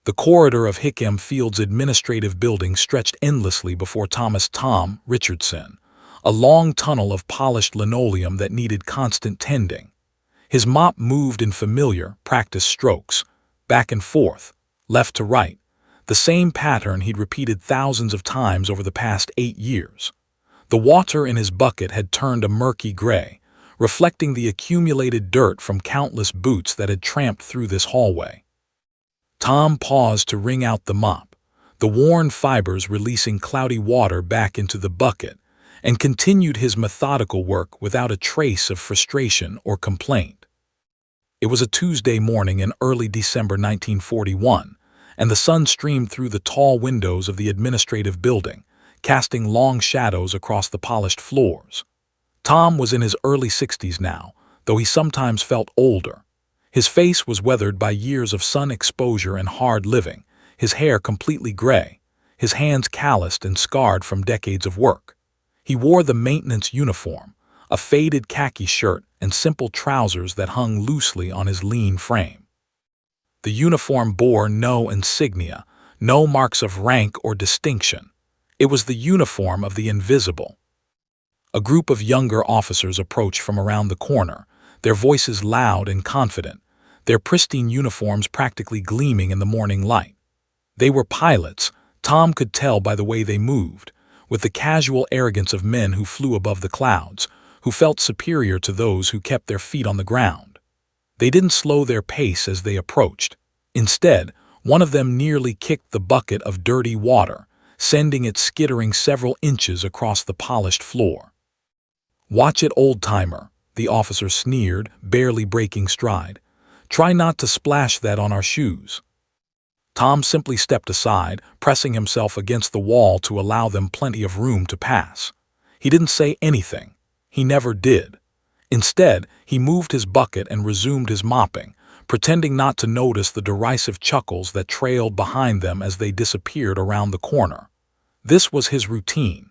The corridor of Hickam Field's administrative building stretched endlessly before Tom Richardson, a long tunnel of polished linoleum that needed constant tending. His mop moved in familiar, practiced strokes, back and forth, left to right, the same pattern he'd repeated thousands of times over the past 8 years. The water in his bucket had turned a murky gray, reflecting the accumulated dirt from countless boots that had tramped through this hallway. Tom paused to wring out the mop, the worn fibers releasing cloudy water back into the bucket, and continued his methodical work without a trace of frustration or complaint. It was a Tuesday morning in early December 1941, and the sun streamed through the tall windows of the administrative building, casting long shadows across the polished floors. Tom was in his early 60s now, though he sometimes felt older. His face was weathered by years of sun exposure and hard living, his hair completely gray, his hands calloused and scarred from decades of work. He wore the maintenance uniform, a faded khaki shirt and simple trousers that hung loosely on his lean frame. The uniform bore no insignia, no marks of rank or distinction. It was the uniform of the invisible. A group of younger officers approached from around the corner, their voices loud and confident, their pristine uniforms practically gleaming in the morning light. They were pilots, Tom could tell by the way they moved, with the casual arrogance of men who flew above the clouds, who felt superior to those who kept their feet on the ground. They didn't slow their pace as they approached. Instead, one of them nearly kicked the bucket of dirty water, sending it skittering several inches across the polished floor. "Watch it, old-timer," the officer sneered, barely breaking stride. "Try not to splash that on our shoes." Tom simply stepped aside, pressing himself against the wall to allow them plenty of room to pass. He didn't say anything. He never did. Instead, he moved his bucket and resumed his mopping, pretending not to notice the derisive chuckles that trailed behind them as they disappeared around the corner. This was his routine.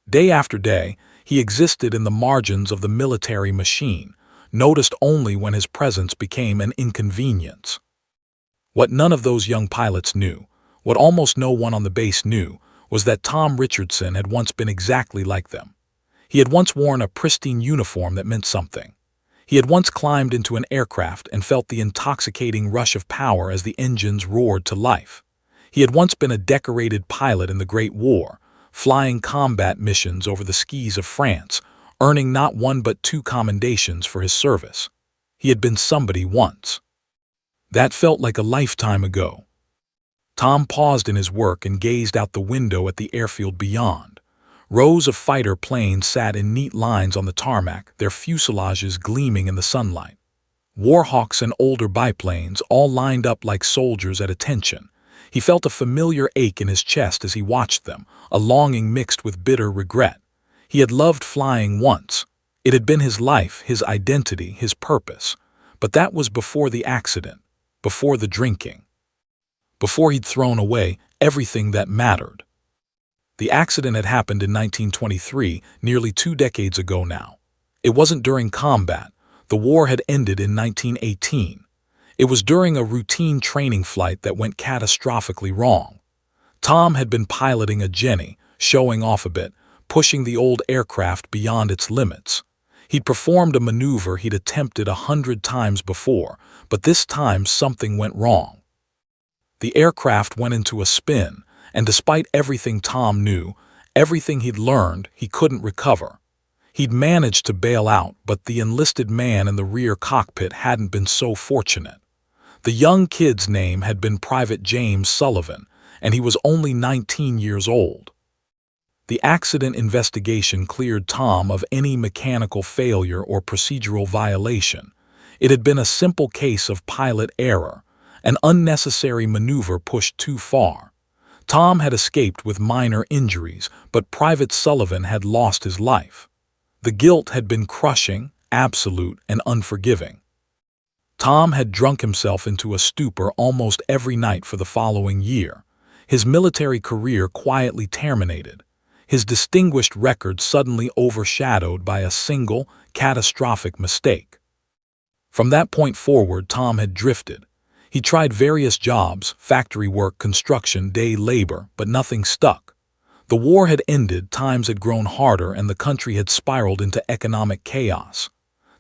Day after day, he existed in the margins of the military machine, noticed only when his presence became an inconvenience. What none of those young pilots knew, what almost no one on the base knew, was that Tom Richardson had once been exactly like them. He had once worn a pristine uniform that meant something. He had once climbed into an aircraft and felt the intoxicating rush of power as the engines roared to life. He had once been a decorated pilot in the Great War, flying combat missions over the skis of France, earning not 1 but 2 commendations for his service. He had been somebody once. That felt like a lifetime ago. Tom paused in his work and gazed out the window at the airfield beyond. Rows of fighter planes sat in neat lines on the tarmac, their fuselages gleaming in the sunlight. Warhawks and older biplanes all lined up like soldiers at attention. He felt a familiar ache in his chest as he watched them, a longing mixed with bitter regret. He had loved flying once. It had been his life, his identity, his purpose. But that was before the accident, before the drinking, before he'd thrown away everything that mattered. The accident had happened in 1923, nearly 2 decades ago now. It wasn't during combat. The war had ended in 1918. It was during a routine training flight that went catastrophically wrong. Tom had been piloting a Jenny, showing off a bit, pushing the old aircraft beyond its limits. He'd performed a maneuver he'd attempted 100 times before, but this time something went wrong. The aircraft went into a spin, and despite everything Tom knew, everything he'd learned, he couldn't recover. He'd managed to bail out, but the enlisted man in the rear cockpit hadn't been so fortunate. The young kid's name had been Private James Sullivan, and he was only 19 years old. The accident investigation cleared Tom of any mechanical failure or procedural violation. It had been a simple case of pilot error, an unnecessary maneuver pushed too far. Tom had escaped with minor injuries, but Private Sullivan had lost his life. The guilt had been crushing, absolute, and unforgiving. Tom had drunk himself into a stupor almost every night for the following year. His military career quietly terminated, his distinguished record suddenly overshadowed by a single, catastrophic mistake. From that point forward, Tom had drifted. He tried various jobs, factory work, construction, day labor, but nothing stuck. The war had ended, times had grown harder, and the country had spiraled into economic chaos.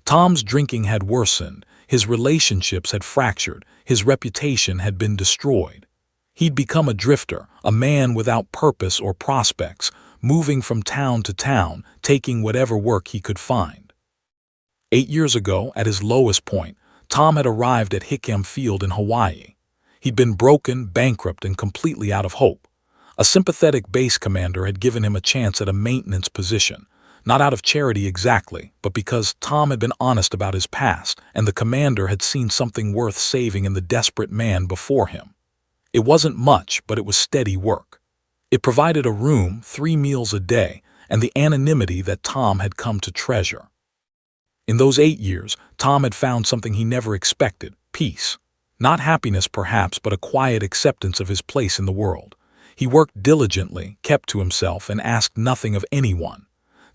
Tom's drinking had worsened, his relationships had fractured, his reputation had been destroyed. He'd become a drifter, a man without purpose or prospects, moving from town to town, taking whatever work he could find. 8 years ago, at his lowest point, Tom had arrived at Hickam Field in Hawaii. He'd been broken, bankrupt, and completely out of hope. A sympathetic base commander had given him a chance at a maintenance position, not out of charity exactly, but because Tom had been honest about his past, and the commander had seen something worth saving in the desperate man before him. It wasn't much, but it was steady work. It provided a room, 3 meals a day, and the anonymity that Tom had come to treasure. In those 8 years, Tom had found something he never expected: peace. Not happiness perhaps, but a quiet acceptance of his place in the world. He worked diligently, kept to himself, and asked nothing of anyone.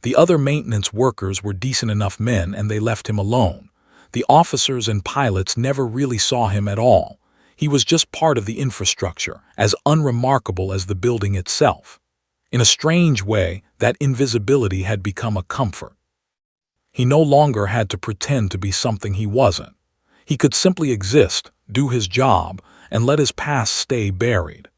The other maintenance workers were decent enough men, and they left him alone. The officers and pilots never really saw him at all. He was just part of the infrastructure, as unremarkable as the building itself. In a strange way, that invisibility had become a comfort. He no longer had to pretend to be something he wasn't. He could simply exist, do his job, and let his past stay buried.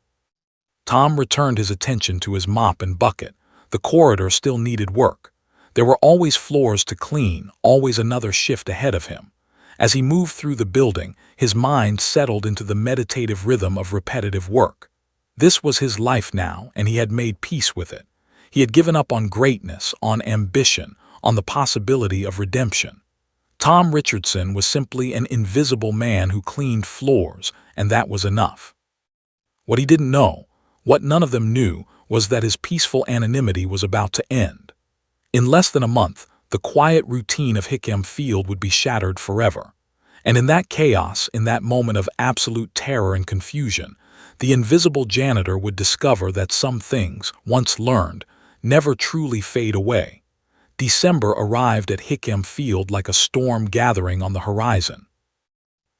Tom returned his attention to his mop and bucket. The corridor still needed work. There were always floors to clean, always another shift ahead of him. As he moved through the building, his mind settled into the meditative rhythm of repetitive work. This was his life now, and he had made peace with it. He had given up on greatness, on ambition, on the possibility of redemption. Tom Richardson was simply an invisible man who cleaned floors, and that was enough. What he didn't know, what none of them knew, was that his peaceful anonymity was about to end. In less than a month, the quiet routine of Hickam Field would be shattered forever. And in that chaos, in that moment of absolute terror and confusion, the invisible janitor would discover that some things, once learned, never truly fade away. December arrived at Hickam Field like a storm gathering on the horizon.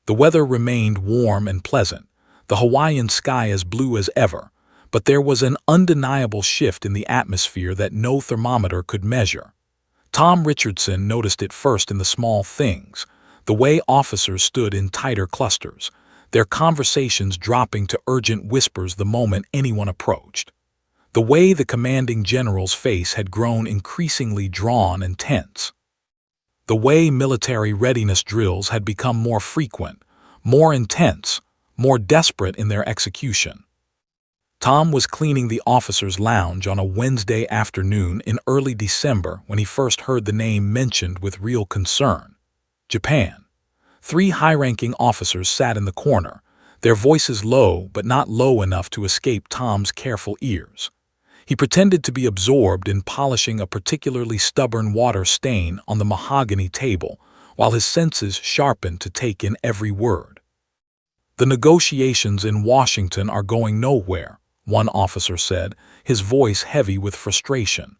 The weather remained warm and pleasant, the Hawaiian sky as blue as ever, but there was an undeniable shift in the atmosphere that no thermometer could measure. Tom Richardson noticed it first in the small things, the way officers stood in tighter clusters, their conversations dropping to urgent whispers the moment anyone approached. The way the commanding general's face had grown increasingly drawn and tense. The way military readiness drills had become more frequent, more intense, more desperate in their execution. Tom was cleaning the officers' lounge on a Wednesday afternoon in early December when he first heard the name mentioned with real concern: Japan. 3 high-ranking officers sat in the corner, their voices low but not low enough to escape Tom's careful ears. He pretended to be absorbed in polishing a particularly stubborn water stain on the mahogany table, while his senses sharpened to take in every word. "The negotiations in Washington are going nowhere," one officer said, his voice heavy with frustration.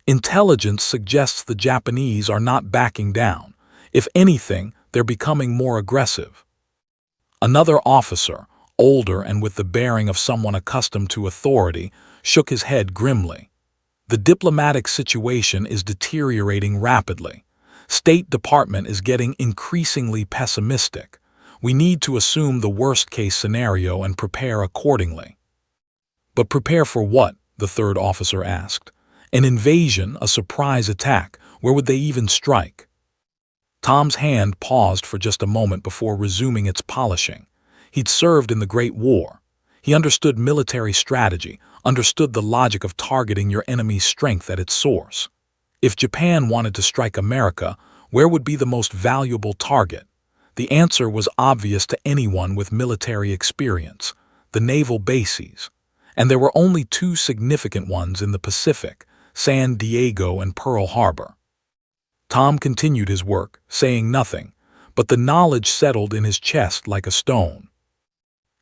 "Intelligence suggests the Japanese are not backing down. If anything, they're becoming more aggressive." Another officer, older and with the bearing of someone accustomed to authority, shook his head grimly. "The diplomatic situation is deteriorating rapidly. State Department is getting increasingly pessimistic. We need to assume the worst-case scenario and prepare accordingly." "But prepare for what?" the third officer asked. "An invasion, a surprise attack. Where would they even strike?" Tom's hand paused for just a moment before resuming its polishing. He'd served in the Great War. He understood military strategy, understood the logic of targeting your enemy's strength at its source. If Japan wanted to strike America, where would be the most valuable target? The answer was obvious to anyone with military experience: the naval bases. And there were only 2 significant ones in the Pacific: San Diego and Pearl Harbor. Tom continued his work, saying nothing, but the knowledge settled in his chest like a stone.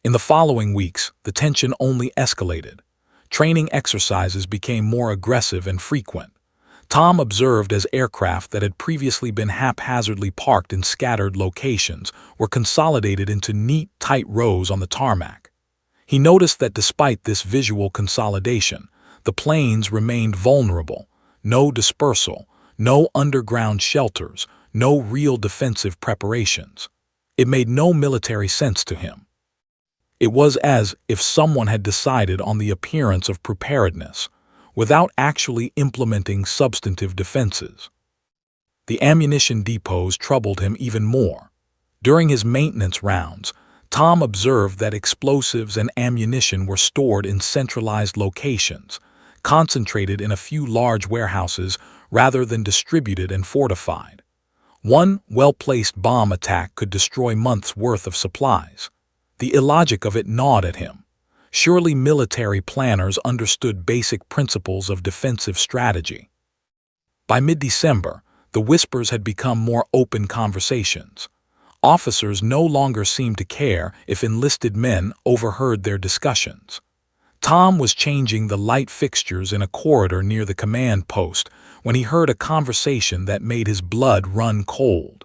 In the following weeks, the tension only escalated. Training exercises became more aggressive and frequent. Tom observed as aircraft that had previously been haphazardly parked in scattered locations were consolidated into neat, tight rows on the tarmac. He noticed that despite this visual consolidation, the planes remained vulnerable. No dispersal, no underground shelters, no real defensive preparations. It made no military sense to him. It was as if someone had decided on the appearance of preparedness, without actually implementing substantive defenses. The ammunition depots troubled him even more. During his maintenance rounds, Tom observed that explosives and ammunition were stored in centralized locations, concentrated in a few large warehouses rather than distributed and fortified. One well-placed bomb attack could destroy months' worth of supplies. The illogic of it gnawed at him. Surely military planners understood basic principles of defensive strategy. By mid-December, the whispers had become more open conversations. Officers no longer seemed to care if enlisted men overheard their discussions. Tom was changing the light fixtures in a corridor near the command post when he heard a conversation that made his blood run cold.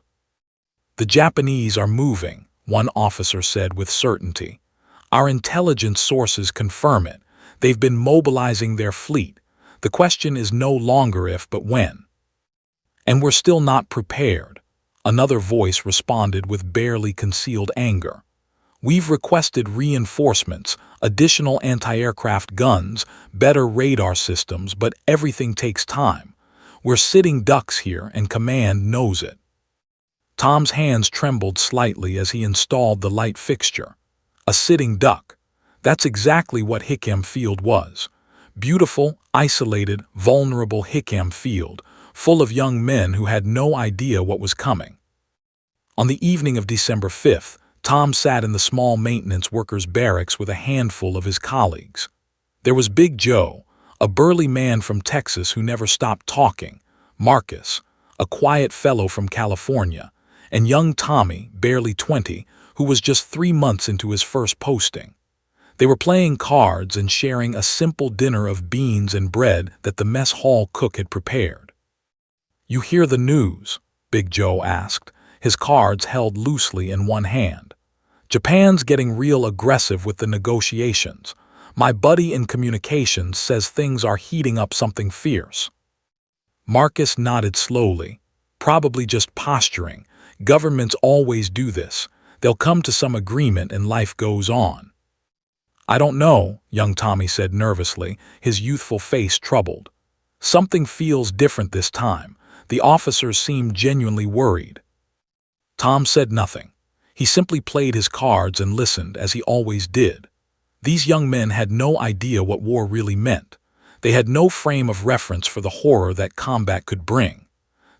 "The Japanese are moving," one officer said with certainty. "Our intelligence sources confirm it. They've been mobilizing their fleet. The question is no longer if but when." "And we're still not prepared," another voice responded with barely concealed anger. "We've requested reinforcements, additional anti-aircraft guns, better radar systems, but everything takes time. We're sitting ducks here and command knows it." Tom's hands trembled slightly as he installed the light fixture. A sitting duck. That's exactly what Hickam Field was. Beautiful, isolated, vulnerable Hickam Field, full of young men who had no idea what was coming. On the evening of December 5th, Tom sat in the small maintenance workers' barracks with a handful of his colleagues. There was Big Joe, a burly man from Texas who never stopped talking, Marcus, a quiet fellow from California, and young Tommy, barely 20, who was just 3 months into his first posting. They were playing cards and sharing a simple dinner of beans and bread that the mess hall cook had prepared. "You hear the news?" Big Joe asked, his cards held loosely in one hand. "Japan's getting real aggressive with the negotiations. My buddy in communications says things are heating up something fierce." Marcus nodded slowly, probably just posturing. Governments always do this. They'll come to some agreement and life goes on. "I don't know," young Tommy said nervously, his youthful face troubled. "Something feels different this time." The officers seemed genuinely worried. Tom said nothing. He simply played his cards and listened, as he always did. These young men had no idea what war really meant. They had no frame of reference for the horror that combat could bring.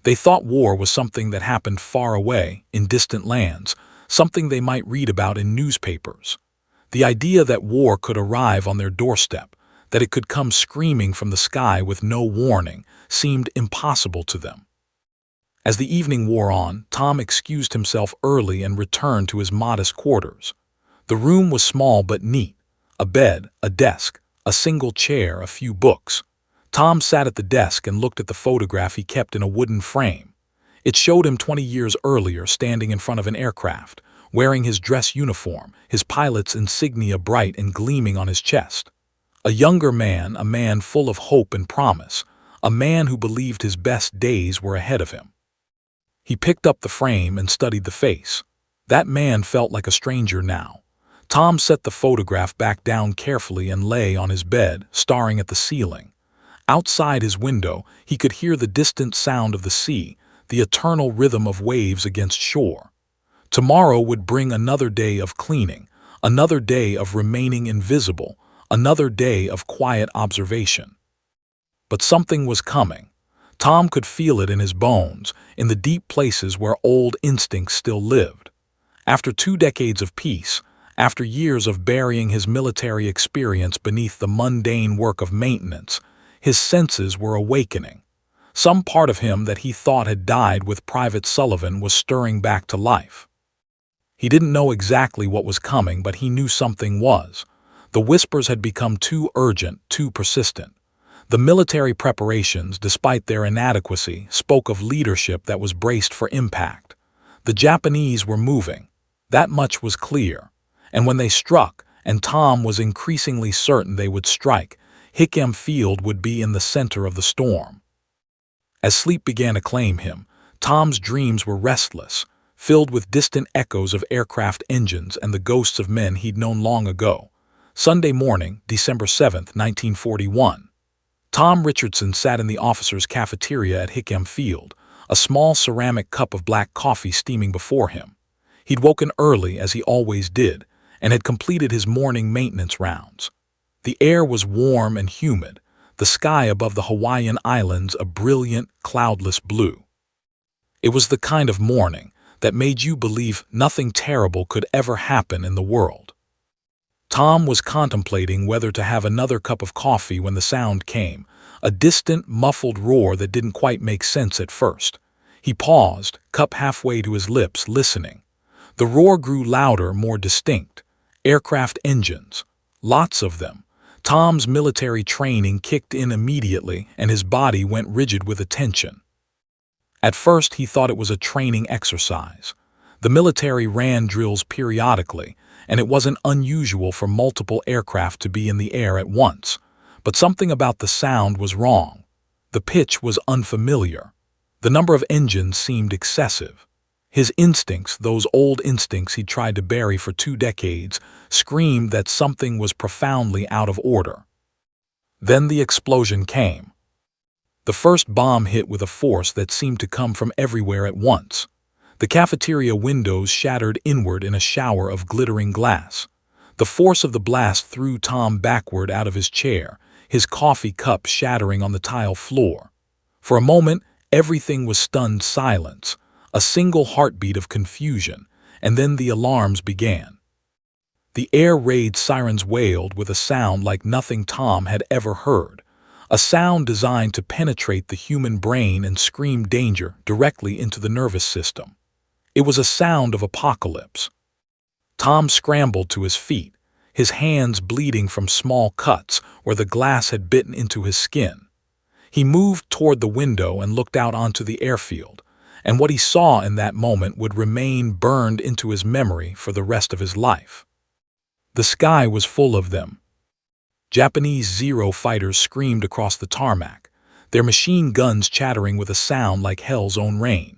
They thought war was something that happened far away, in distant lands, something they might read about in newspapers. The idea that war could arrive on their doorstep, that it could come screaming from the sky with no warning, seemed impossible to them. As the evening wore on, Tom excused himself early and returned to his modest quarters. The room was small but neat. A bed, a desk, a single chair, a few books. Tom sat at the desk and looked at the photograph he kept in a wooden frame. It showed him 20 years earlier standing in front of an aircraft, wearing his dress uniform, his pilot's insignia bright and gleaming on his chest. A younger man, a man full of hope and promise, a man who believed his best days were ahead of him. He picked up the frame and studied the face. That man felt like a stranger now. Tom set the photograph back down carefully and lay on his bed, staring at the ceiling. Outside his window, he could hear the distant sound of the sea, the eternal rhythm of waves against shore. Tomorrow would bring another day of cleaning, another day of remaining invisible, another day of quiet observation. But something was coming. Tom could feel it in his bones, in the deep places where old instincts still lived. After 2 decades of peace, after years of burying his military experience beneath the mundane work of maintenance, his senses were awakening. Some part of him that he thought had died with Private Sullivan was stirring back to life. He didn't know exactly what was coming, but he knew something was. The whispers had become too urgent, too persistent. The military preparations, despite their inadequacy, spoke of leadership that was braced for impact. The Japanese were moving. That much was clear. And when they struck, and Tom was increasingly certain they would strike, Hickam Field would be in the center of the storm. As sleep began to claim him, Tom's dreams were restless, filled with distant echoes of aircraft engines and the ghosts of men he'd known long ago. Sunday morning, December 7, 1941. Tom Richardson sat in the officers' cafeteria at Hickam Field, a small ceramic cup of black coffee steaming before him. He'd woken early, as he always did, and had completed his morning maintenance rounds. The air was warm and humid, the sky above the Hawaiian Islands a brilliant, cloudless blue. It was the kind of morning that made you believe nothing terrible could ever happen in the world. Tom was contemplating whether to have another cup of coffee when the sound came, a distant, muffled roar that didn't quite make sense at first. He paused, cup halfway to his lips, listening. The roar grew louder, more distinct. Aircraft engines. Lots of them. Tom's military training kicked in immediately, and his body went rigid with attention. At first, he thought it was a training exercise. The military ran drills periodically, and it wasn't unusual for multiple aircraft to be in the air at once. But something about the sound was wrong. The pitch was unfamiliar. The number of engines seemed excessive. His instincts, those old instincts he'd tried to bury for 2 decades, screamed that something was profoundly out of order. Then the explosion came. The first bomb hit with a force that seemed to come from everywhere at once. The cafeteria windows shattered inward in a shower of glittering glass. The force of the blast threw Tom backward out of his chair, his coffee cup shattering on the tile floor. For a moment, everything was stunned silence, a single heartbeat of confusion, and then the alarms began. The air raid sirens wailed with a sound like nothing Tom had ever heard, a sound designed to penetrate the human brain and scream danger directly into the nervous system. It was a sound of apocalypse. Tom scrambled to his feet, his hands bleeding from small cuts where the glass had bitten into his skin. He moved toward the window and looked out onto the airfield, and what he saw in that moment would remain burned into his memory for the rest of his life. The sky was full of them. Japanese Zero fighters screamed across the tarmac, their machine guns chattering with a sound like hell's own rain.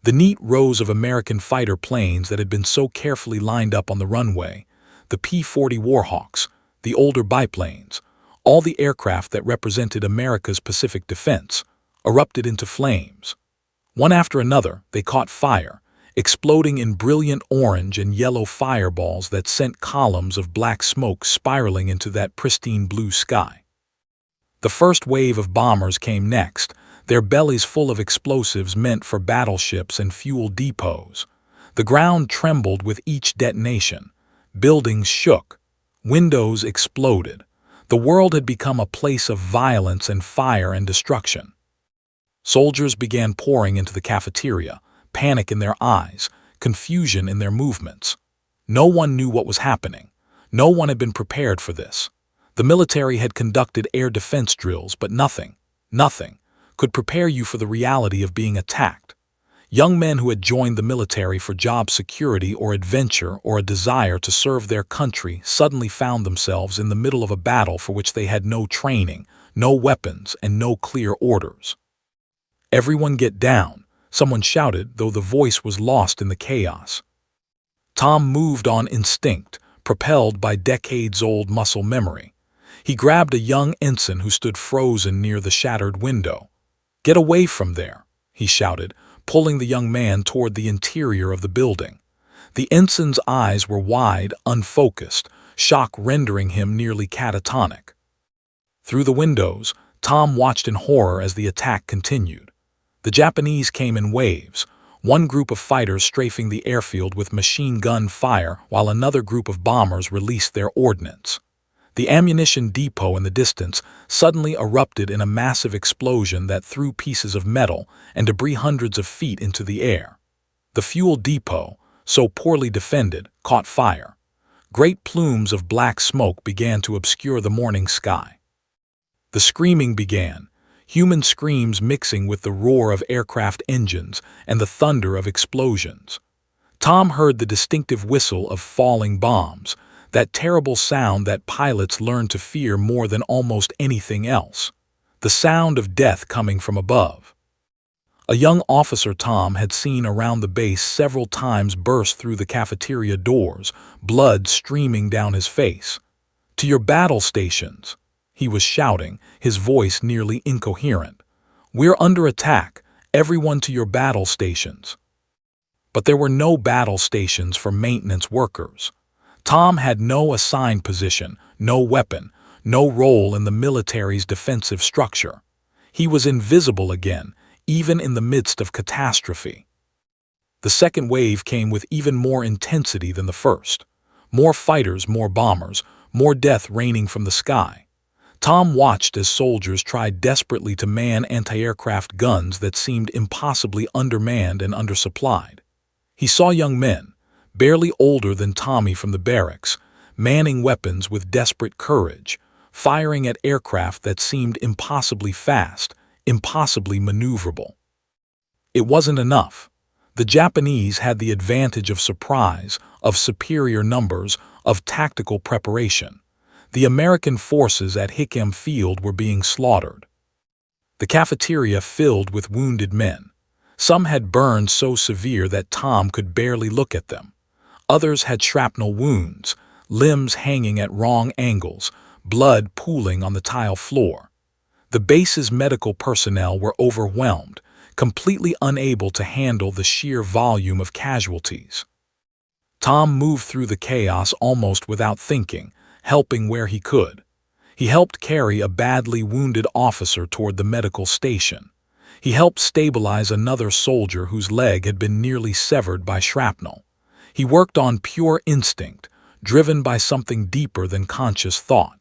The neat rows of American fighter planes that had been so carefully lined up on the runway, the P-40 Warhawks, the older biplanes, all the aircraft that represented America's Pacific defense, erupted into flames. One after another, they caught fire, exploding in brilliant orange and yellow fireballs that sent columns of black smoke spiraling into that pristine blue sky. The first wave of bombers came next, their bellies full of explosives meant for battleships and fuel depots. The ground trembled with each detonation. Buildings shook. Windows exploded. The world had become a place of violence and fire and destruction. Soldiers began pouring into the cafeteria, panic in their eyes, confusion in their movements. No one knew what was happening. No one had been prepared for this. The military had conducted air defense drills, but nothing could prepare you for the reality of being attacked. Young men who had joined the military for job security or adventure or a desire to serve their country suddenly found themselves in the middle of a battle for which they had no training, no weapons, and no clear orders. "Everyone get down," someone shouted, though the voice was lost in the chaos. Tom moved on instinct, propelled by decades-old muscle memory. He grabbed a young ensign who stood frozen near the shattered window. "Get away from there," he shouted, pulling the young man toward the interior of the building. The ensign's eyes were wide, unfocused, shock rendering him nearly catatonic. Through the windows, Tom watched in horror as the attack continued. The Japanese came in waves, one group of fighters strafing the airfield with machine gun fire while another group of bombers released their ordnance. The ammunition depot in the distance suddenly erupted in a massive explosion that threw pieces of metal and debris hundreds of feet into the air. The fuel depot, so poorly defended, caught fire. Great plumes of black smoke began to obscure the morning sky. The screaming began, human screams mixing with the roar of aircraft engines and the thunder of explosions. Tom heard the distinctive whistle of falling bombs, that terrible sound that pilots learn to fear more than almost anything else. The sound of death coming from above. A young officer Tom had seen around the base several times burst through the cafeteria doors, blood streaming down his face. "To your battle stations," he was shouting, his voice nearly incoherent. "We're under attack. Everyone to your battle stations." But there were no battle stations for maintenance workers. Tom had no assigned position, no weapon, no role in the military's defensive structure. He was invisible again, even in the midst of catastrophe. The second wave came with even more intensity than the first. More fighters, more bombers, more death raining from the sky. Tom watched as soldiers tried desperately to man anti-aircraft guns that seemed impossibly undermanned and undersupplied. He saw young men, barely older than Tommy from the barracks, manning weapons with desperate courage, firing at aircraft that seemed impossibly fast, impossibly maneuverable. It wasn't enough. The Japanese had the advantage of surprise, of superior numbers, of tactical preparation. The American forces at Hickam Field were being slaughtered. The cafeteria filled with wounded men. Some had burns so severe that Tom could barely look at them. Others had shrapnel wounds, limbs hanging at wrong angles, blood pooling on the tile floor. The base's medical personnel were overwhelmed, completely unable to handle the sheer volume of casualties. Tom moved through the chaos almost without thinking, helping where he could. He helped carry a badly wounded officer toward the medical station. He helped stabilize another soldier whose leg had been nearly severed by shrapnel. He worked on pure instinct, driven by something deeper than conscious thought.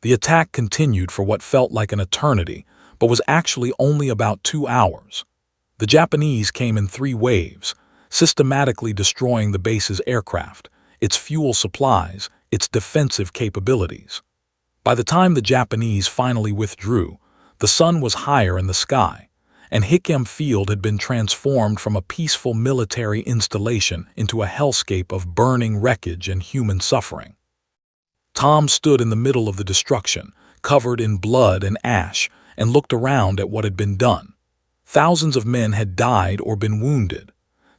The attack continued for what felt like an eternity, but was actually only about 2 hours. The Japanese came in 3 waves, systematically destroying the base's aircraft, its fuel supplies, its defensive capabilities. By the time the Japanese finally withdrew, the sun was higher in the sky, and Hickam Field had been transformed from a peaceful military installation into a hellscape of burning wreckage and human suffering. Tom stood in the middle of the destruction, covered in blood and ash, and looked around at what had been done. Thousands of men had died or been wounded.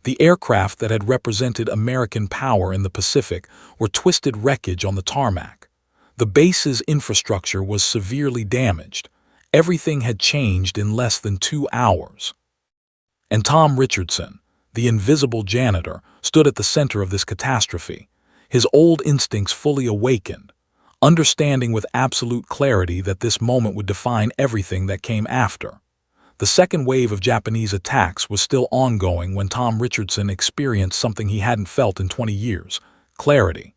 The aircraft that had represented American power in the Pacific were twisted wreckage on the tarmac. The base's infrastructure was severely damaged. Everything had changed in less than 2 hours. And Tom Richardson, the invisible janitor, stood at the center of this catastrophe, his old instincts fully awakened, understanding with absolute clarity that this moment would define everything that came after. The second wave of Japanese attacks was still ongoing when Tom Richardson experienced something he hadn't felt in 20 years: clarity.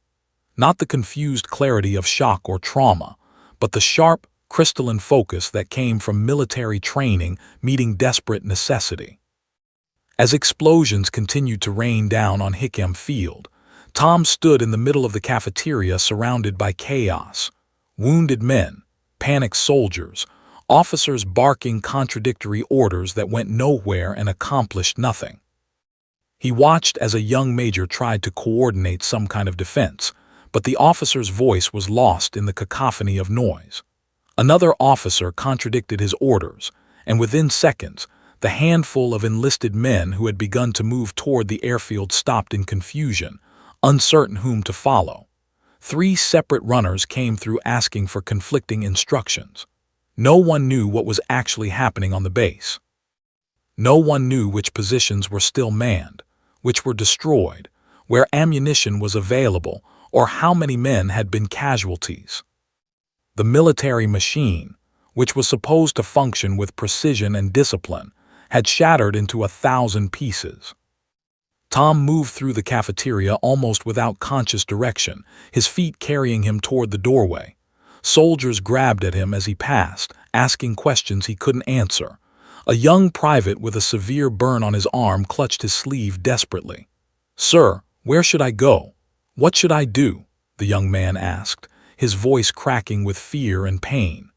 Not the confused clarity of shock or trauma, but the sharp, crystalline focus that came from military training meeting desperate necessity. As explosions continued to rain down on Hickam Field, Tom stood in the middle of the cafeteria surrounded by chaos. Wounded men, panicked soldiers, officers barking contradictory orders that went nowhere and accomplished nothing. He watched as a young major tried to coordinate some kind of defense, but the officer's voice was lost in the cacophony of noise. Another officer contradicted his orders, and within seconds, the handful of enlisted men who had begun to move toward the airfield stopped in confusion, uncertain whom to follow. 3 separate runners came through asking for conflicting instructions. No one knew what was actually happening on the base. No one knew which positions were still manned, which were destroyed, where ammunition was available, or how many men had been casualties. The military machine, which was supposed to function with precision and discipline, had shattered into 1,000 pieces. Tom moved through the cafeteria almost without conscious direction, his feet carrying him toward the doorway. Soldiers grabbed at him as he passed, asking questions he couldn't answer. A young private with a severe burn on his arm clutched his sleeve desperately. "Sir, where should I go? What should I do?" the young man asked, his voice cracking with fear and pain.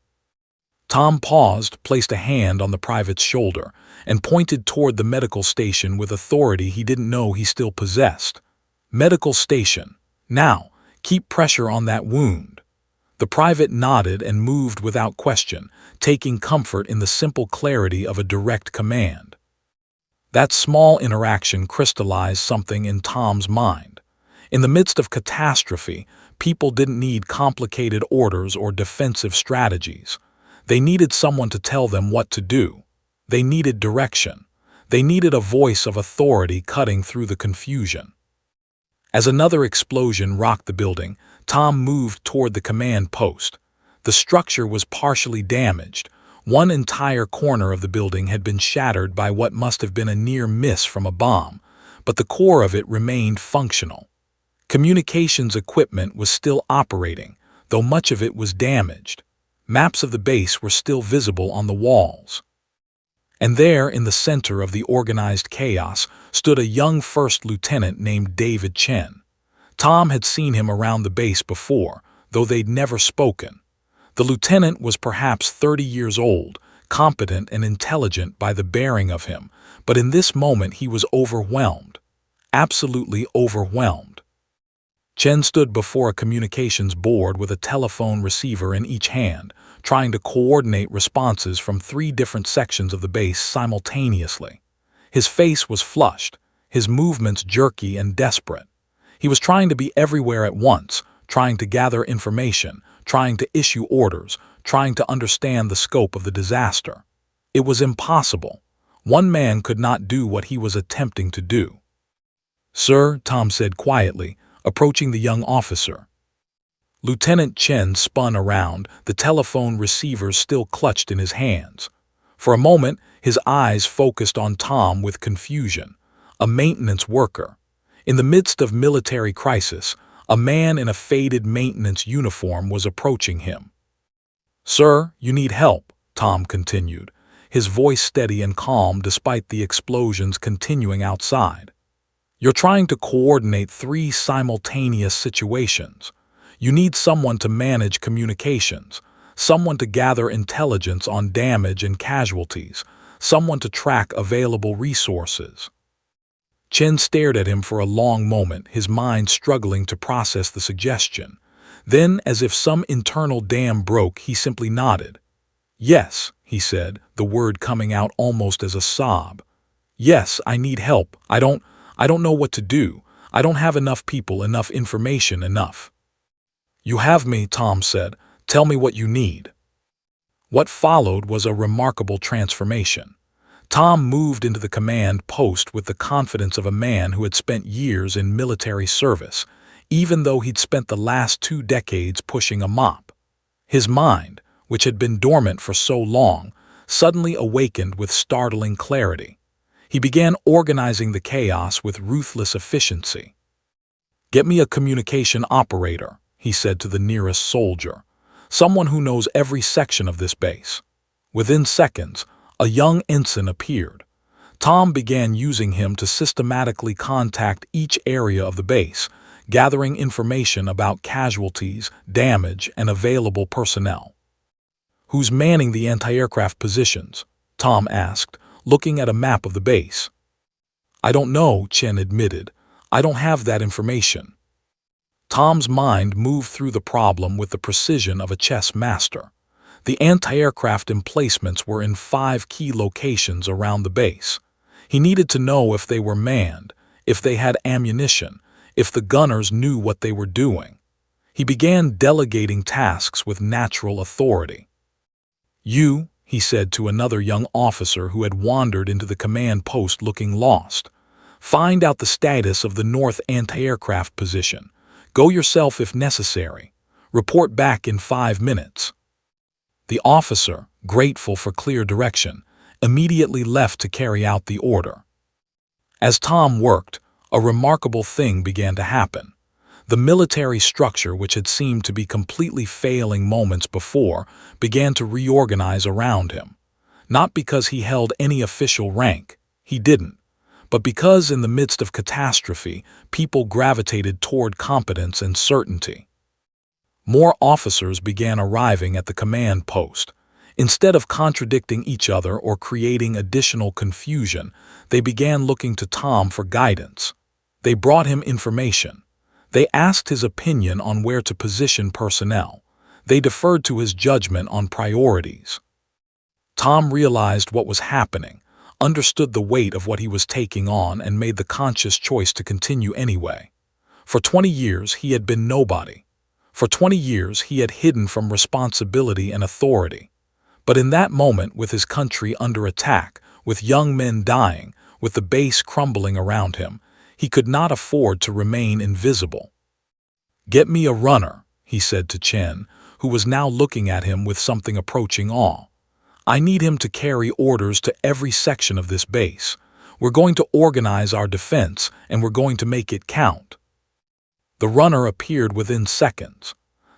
Tom paused, placed a hand on the private's shoulder, and pointed toward the medical station with authority he didn't know he still possessed. Medical station. Now, keep pressure on that wound. The private nodded and moved without question, taking comfort in the simple clarity of a direct command. That small interaction crystallized something in Tom's mind. In the midst of catastrophe, people didn't need complicated orders or defensive strategies. They needed someone to tell them what to do. They needed direction. They needed a voice of authority cutting through the confusion. As another explosion rocked the building, Tom moved toward the command post. The structure was partially damaged. One entire corner of the building had been shattered by what must have been a near miss from a bomb, but the core of it remained functional. Communications equipment was still operating, though much of it was damaged. Maps of the base were still visible on the walls. And there, in the center of the organized chaos, stood a young first lieutenant named David Chen. Tom had seen him around the base before, though they'd never spoken. The lieutenant was perhaps 30 years old, competent and intelligent by the bearing of him, but in this moment he was overwhelmed. Absolutely overwhelmed. Chen stood before a communications board with a telephone receiver in each hand, trying to coordinate responses from 3 different sections of the base simultaneously. His face was flushed, his movements jerky and desperate. He was trying to be everywhere at once, trying to gather information, trying to issue orders, trying to understand the scope of the disaster. It was impossible. One man could not do what he was attempting to do. "Sir," Tom said quietly, approaching the young officer. Lieutenant Chen spun around, the telephone receiver still clutched in his hands. For a moment, his eyes focused on Tom with confusion. A maintenance worker. In the midst of military crisis, a man in a faded maintenance uniform was approaching him. "Sir, you need help," Tom continued, his voice steady and calm despite the explosions continuing outside. "You're trying to coordinate 3 simultaneous situations. You need someone to manage communications, someone to gather intelligence on damage and casualties, someone to track available resources." Chen stared at him for a long moment, his mind struggling to process the suggestion. Then, as if some internal dam broke, he simply nodded. "Yes," he said, the word coming out almost as a sob. "Yes, I need help. I don't know what to do. I don't have enough people, enough information, enough." "You have me," Tom said. "Tell me what you need." What followed was a remarkable transformation. Tom moved into the command post with the confidence of a man who had spent years in military service, even though he'd spent the last 2 decades pushing a mop. His mind, which had been dormant for so long, suddenly awakened with startling clarity. He began organizing the chaos with ruthless efficiency. "Get me a communication operator," he said to the nearest soldier, "someone who knows every section of this base." Within seconds, a young ensign appeared. Tom began using him to systematically contact each area of the base, gathering information about casualties, damage, and available personnel. "Who's manning the anti-aircraft positions?" Tom asked, looking at a map of the base. "I don't know," Chen admitted. "I don't have that information." Tom's mind moved through the problem with the precision of a chess master. The anti-aircraft emplacements were in 5 key locations around the base. He needed to know if they were manned, if they had ammunition, if the gunners knew what they were doing. He began delegating tasks with natural authority. "You," he said to another young officer who had wandered into the command post looking lost, "find out the status of the north anti-aircraft position. Go yourself if necessary. Report back in 5 minutes." The officer, grateful for clear direction, immediately left to carry out the order. As Tom worked, a remarkable thing began to happen. The military structure, which had seemed to be completely failing moments before, began to reorganize around him. Not because he held any official rank, he didn't, but because in the midst of catastrophe, people gravitated toward competence and certainty. More officers began arriving at the command post. Instead of contradicting each other or creating additional confusion, they began looking to Tom for guidance. They brought him information. They asked his opinion on where to position personnel. They deferred to his judgment on priorities. Tom realized what was happening, understood the weight of what he was taking on, and made the conscious choice to continue anyway. For 20 years, he had been nobody. For 20 years, he had hidden from responsibility and authority. But in that moment, with his country under attack, with young men dying, with the base crumbling around him, he could not afford to remain invisible. "Get me a runner," he said to Chen, who was now looking at him with something approaching awe. "I need him to carry orders to every section of this base. We're going to organize our defense, and we're going to make it count." The runner appeared within seconds.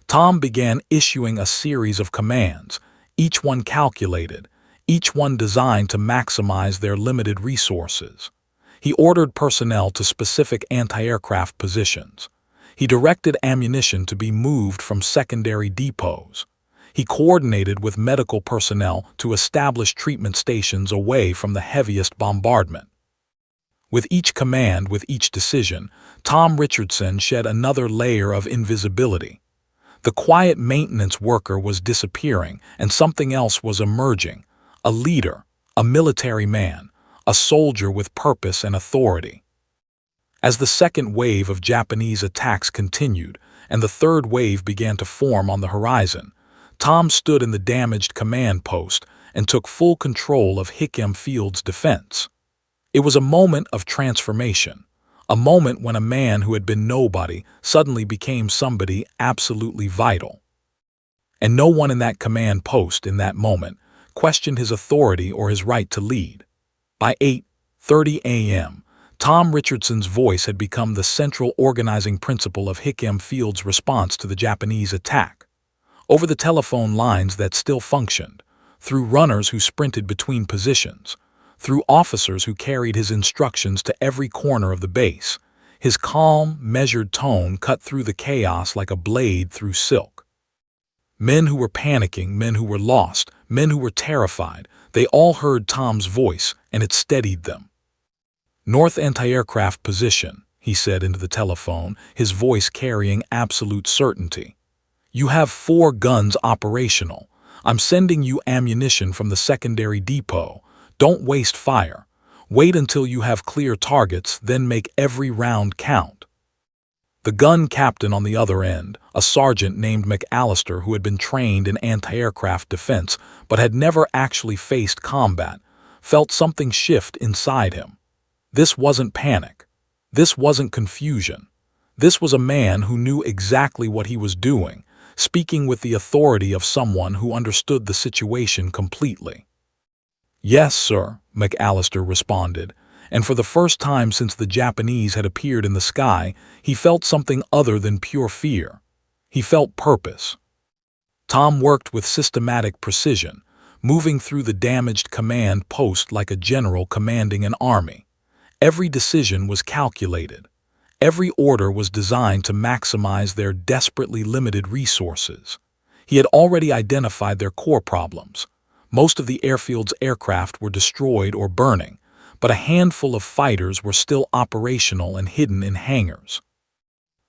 Tom began issuing a series of commands, each one calculated, each one designed to maximize their limited resources. He ordered personnel to specific anti-aircraft positions. He directed ammunition to be moved from secondary depots. He coordinated with medical personnel to establish treatment stations away from the heaviest bombardment. With each command, with each decision, Tom Richardson shed another layer of invisibility. The quiet maintenance worker was disappearing, and something else was emerging: a leader, a military man, a soldier with purpose and authority. As the second wave of Japanese attacks continued, and the third wave began to form on the horizon, Tom stood in the damaged command post and took full control of Hickam Field's defense. It was a moment of transformation, a moment when a man who had been nobody suddenly became somebody absolutely vital. And no one in that command post in that moment questioned his authority or his right to lead. By 8:30 a.m., Tom Richardson's voice had become the central organizing principle of Hickam Field's response to the Japanese attack. Over the telephone lines that still functioned, through runners who sprinted between positions, through officers who carried his instructions to every corner of the base, his calm, measured tone cut through the chaos like a blade through silk. Men who were panicking, men who were lost, men who were terrified, they all heard Tom's voice, and it steadied them. "North anti-aircraft position," he said into the telephone, his voice carrying absolute certainty. "You have 4 guns operational. I'm sending you ammunition from the secondary depot. Don't waste fire. Wait until you have clear targets, then make every round count." The gun captain on the other end, a sergeant named McAllister who had been trained in anti-aircraft defense but had never actually faced combat, felt something shift inside him. This wasn't panic. This wasn't confusion. This was a man who knew exactly what he was doing, speaking with the authority of someone who understood the situation completely. "Yes, sir," McAllister responded, and for the first time since the Japanese had appeared in the sky, he felt something other than pure fear. He felt purpose. Tom worked with systematic precision, moving through the damaged command post like a general commanding an army. Every decision was calculated. Every order was designed to maximize their desperately limited resources. He had already identified their core problems. Most of the airfield's aircraft were destroyed or burning, but a handful of fighters were still operational and hidden in hangars.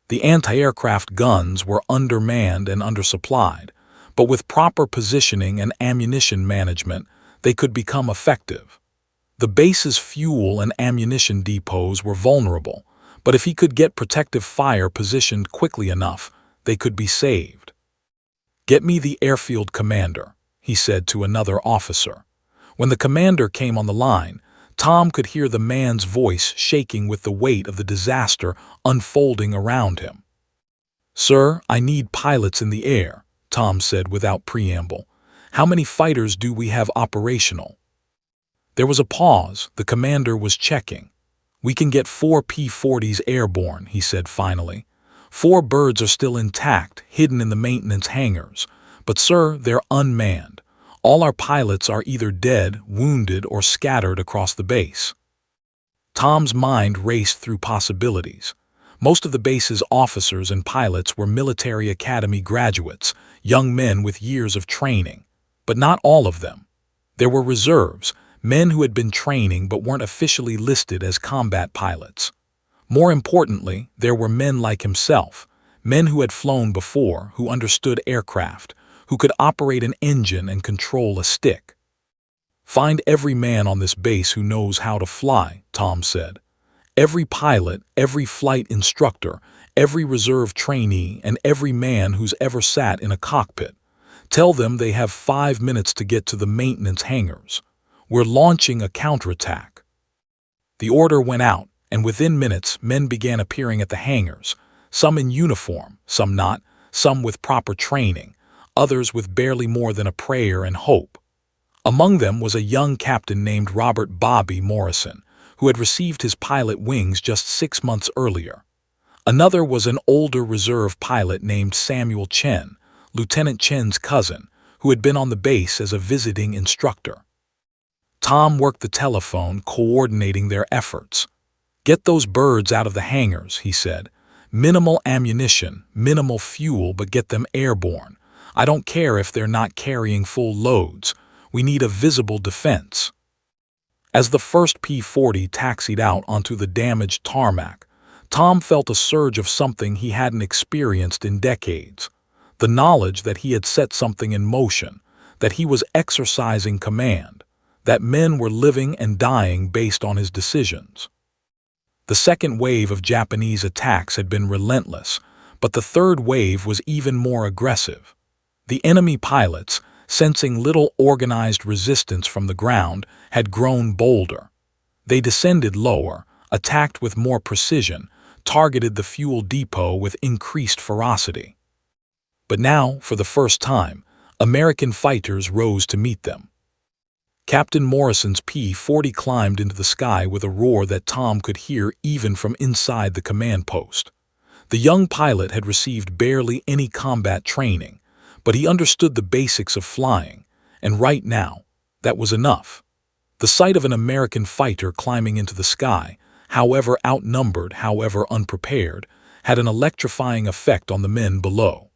The anti-aircraft guns were undermanned and undersupplied, but with proper positioning and ammunition management, they could become effective. The base's fuel and ammunition depots were vulnerable, but if he could get protective fire positioned quickly enough, they could be saved. "Get me the airfield commander," he said to another officer. When the commander came on the line, Tom could hear the man's voice shaking with the weight of the disaster unfolding around him. "Sir, I need pilots in the air," Tom said without preamble. "How many fighters do we have operational?" There was a pause. The commander was checking. "We can get 4 P-40s airborne," he said finally. 4 birds are still intact, hidden in the maintenance hangars. But sir, they're unmanned. All our pilots are either dead, wounded, or scattered across the base." Tom's mind raced through possibilities. Most of the base's officers and pilots were military academy graduates, young men with years of training. But not all of them. There were reserves, men who had been training but weren't officially listed as combat pilots. More importantly, there were men like himself, men who had flown before, who understood aircraft, who could operate an engine and control a stick. "Find every man on this base who knows how to fly," Tom said. "Every pilot, every flight instructor, every reserve trainee, and every man who's ever sat in a cockpit. Tell them they have 5 minutes to get to the maintenance hangars. We're launching a counterattack." The order went out, and within minutes men began appearing at the hangars, some in uniform, some not, some with proper training, others with barely more than a prayer and hope. Among them was a young captain named Robert "Bobby" Morrison, who had received his pilot wings just 6 months earlier. Another was an older reserve pilot named Samuel Chen, Lieutenant Chen's cousin, who had been on the base as a visiting instructor. Tom worked the telephone, coordinating their efforts. "Get those birds out of the hangars," he said. "Minimal ammunition, minimal fuel, but get them airborne. I don't care if they're not carrying full loads. We need a visible defense." As the first P-40 taxied out onto the damaged tarmac, Tom felt a surge of something he hadn't experienced in decades. The knowledge that he had set something in motion, that he was exercising command, that men were living and dying based on his decisions. The second wave of Japanese attacks had been relentless, but the third wave was even more aggressive. The enemy pilots, sensing little organized resistance from the ground, had grown bolder. They descended lower, attacked with more precision, targeted the fuel depot with increased ferocity. But now, for the first time, American fighters rose to meet them. Captain Morrison's P-40 climbed into the sky with a roar that Tom could hear even from inside the command post. The young pilot had received barely any combat training, but he understood the basics of flying, and right now, that was enough. The sight of an American fighter climbing into the sky, however outnumbered, however unprepared, had an electrifying effect on the men below.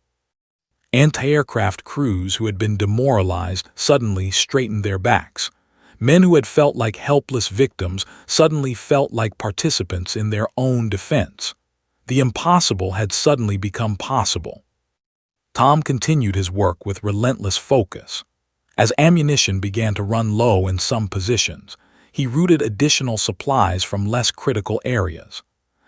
Anti-aircraft crews who had been demoralized suddenly straightened their backs. Men who had felt like helpless victims suddenly felt like participants in their own defense. The impossible had suddenly become possible. Tom continued his work with relentless focus. As ammunition began to run low in some positions, he routed additional supplies from less critical areas.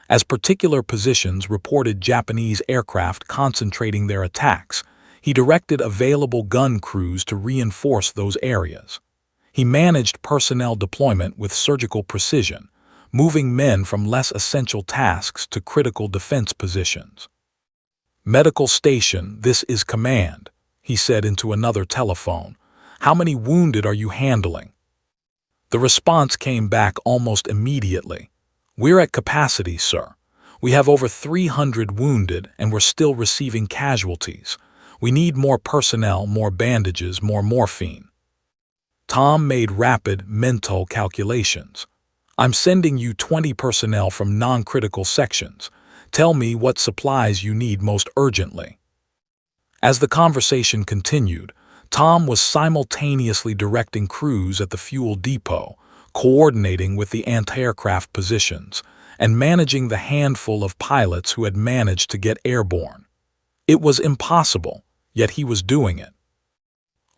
As particular positions reported Japanese aircraft concentrating their attacks, he directed available gun crews to reinforce those areas. He managed personnel deployment with surgical precision, moving men from less essential tasks to critical defense positions. "Medical station, this is command," he said into another telephone. "How many wounded are you handling?" The response came back almost immediately. "We're at capacity, sir. We have over 300 wounded and we're still receiving casualties. We need more personnel, more bandages, more morphine." Tom made rapid mental calculations. "I'm sending you 20 personnel from non-critical sections. Tell me what supplies you need most urgently." As the conversation continued, Tom was simultaneously directing crews at the fuel depot, coordinating with the anti-aircraft positions, and managing the handful of pilots who had managed to get airborne. It was impossible, yet he was doing it.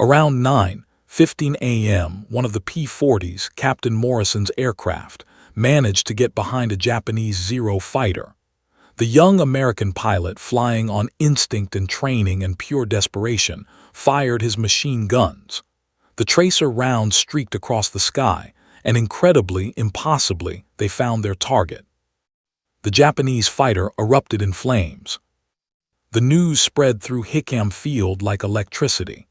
Around 9:15 a.m., one of the P-40s, Captain Morrison's aircraft, managed to get behind a Japanese Zero fighter. The young American pilot, flying on instinct and training and pure desperation, fired his machine guns. The tracer rounds streaked across the sky, and incredibly, impossibly, they found their target. The Japanese fighter erupted in flames. The news spread through Hickam Field like electricity.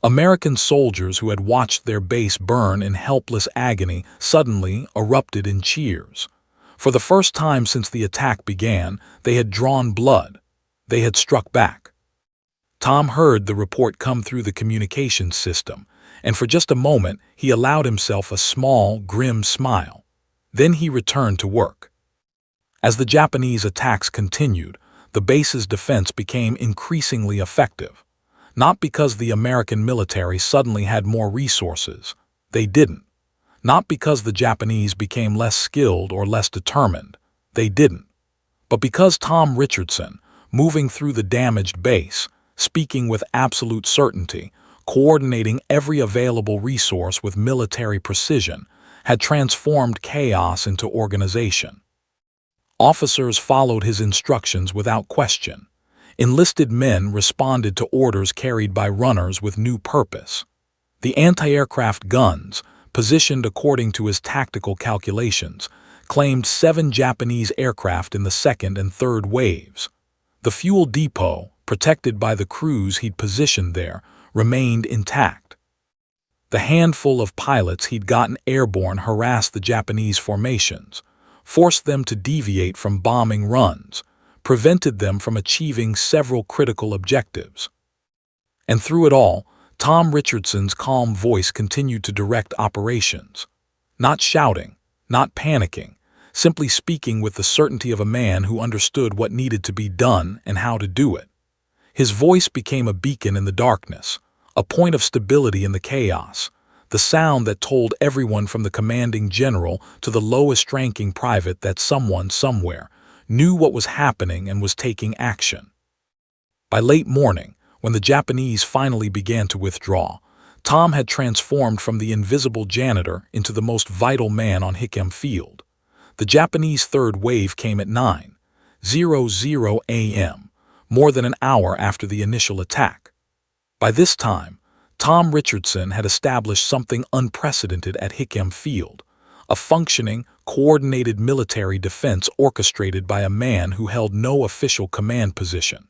American soldiers who had watched their base burn in helpless agony suddenly erupted in cheers. For the first time since the attack began, they had drawn blood. They had struck back. Tom heard the report come through the communications system, and for just a moment he allowed himself a small, grim smile. Then he returned to work. As the Japanese attacks continued, the base's defense became increasingly effective. Not because the American military suddenly had more resources. They didn't. Not because the Japanese became less skilled or less determined. They didn't. But because Tom Richardson, moving through the damaged base, speaking with absolute certainty, coordinating every available resource with military precision, had transformed chaos into organization. Officers followed his instructions without question. Enlisted men responded to orders carried by runners with new purpose. The anti-aircraft guns, positioned according to his tactical calculations, claimed 7 Japanese aircraft in the second and third waves. The fuel depot, protected by the crews he'd positioned there, remained intact. The handful of pilots he'd gotten airborne harassed the Japanese formations, forced them to deviate from bombing runs, prevented them from achieving several critical objectives. And through it all, Tom Richardson's calm voice continued to direct operations. Not shouting, not panicking, simply speaking with the certainty of a man who understood what needed to be done and how to do it. His voice became a beacon in the darkness, a point of stability in the chaos, the sound that told everyone from the commanding general to the lowest-ranking private that someone somewhere knew what was happening and was taking action. By late morning, when the Japanese finally began to withdraw, Tom had transformed from the invisible janitor into the most vital man on Hickam Field. The Japanese third wave came at 9:00 a.m., more than an hour after the initial attack. By this time, Tom Richardson had established something unprecedented at Hickam Field, a functioning, coordinated military defense orchestrated by a man who held no official command position.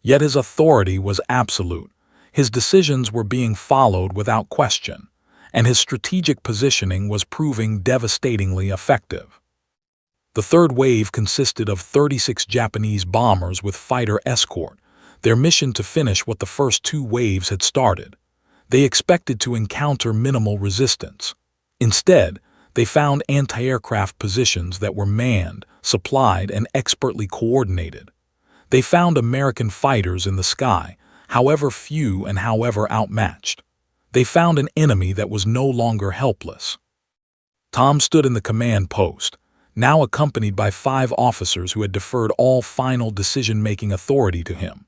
Yet his authority was absolute, his decisions were being followed without question, and his strategic positioning was proving devastatingly effective. The third wave consisted of 36 Japanese bombers with fighter escort, their mission to finish what the first 2 waves had started. They expected to encounter minimal resistance. Instead, they found anti-aircraft positions that were manned, supplied, and expertly coordinated. They found American fighters in the sky, however few and however outmatched. They found an enemy that was no longer helpless. Tom stood in the command post, now accompanied by 5 officers who had deferred all final decision-making authority to him.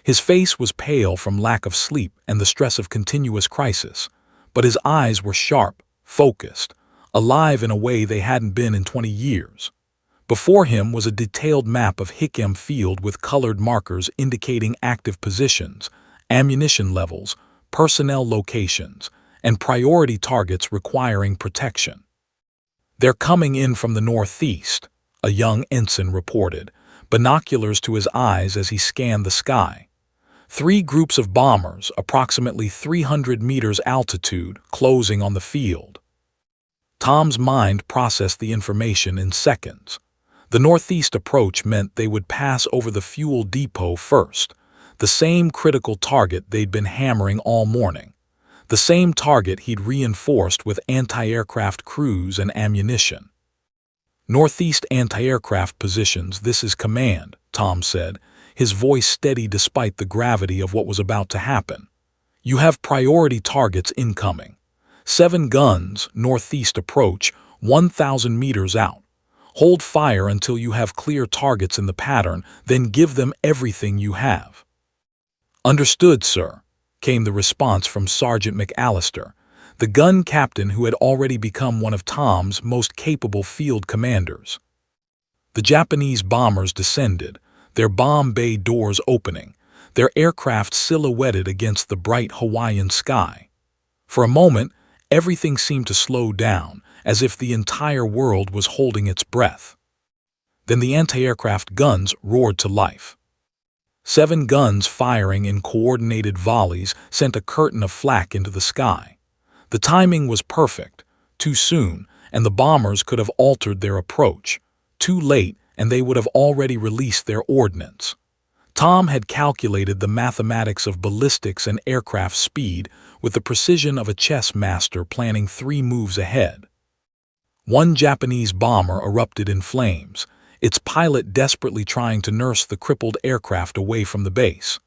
His face was pale from lack of sleep and the stress of continuous crisis, but his eyes were sharp, focused, alive in a way they hadn't been in 20 years. Before him was a detailed map of Hickam Field with colored markers indicating active positions, ammunition levels, personnel locations, and priority targets requiring protection. "They're coming in from the northeast," a young ensign reported, binoculars to his eyes as he scanned the sky. 3 groups of bombers, approximately 300 meters altitude, closing on the field. Tom's mind processed the information in seconds. The northeast approach meant they would pass over the fuel depot first, the same critical target they'd been hammering all morning, the same target he'd reinforced with anti-aircraft crews and ammunition. "Northeast anti-aircraft positions, this is command," Tom said, his voice steady despite the gravity of what was about to happen. "You have priority targets incoming. 7 guns, northeast approach, 1,000 meters out. Hold fire until you have clear targets in the pattern, then give them everything you have." "Understood, sir," came the response from Sergeant McAllister, the gun captain who had already become one of Tom's most capable field commanders. The Japanese bombers descended, their bomb bay doors opening, their aircraft silhouetted against the bright Hawaiian sky. For a moment, everything seemed to slow down, as if the entire world was holding its breath. Then the anti-aircraft guns roared to life. 7 guns firing in coordinated volleys sent a curtain of flak into the sky. The timing was perfect. Too soon, and the bombers could have altered their approach. Too late, and they would have already released their ordnance. Tom had calculated the mathematics of ballistics and aircraft speed with the precision of a chess master planning 3 moves ahead. 1 Japanese bomber erupted in flames, its pilot desperately trying to nurse the crippled aircraft away from the base.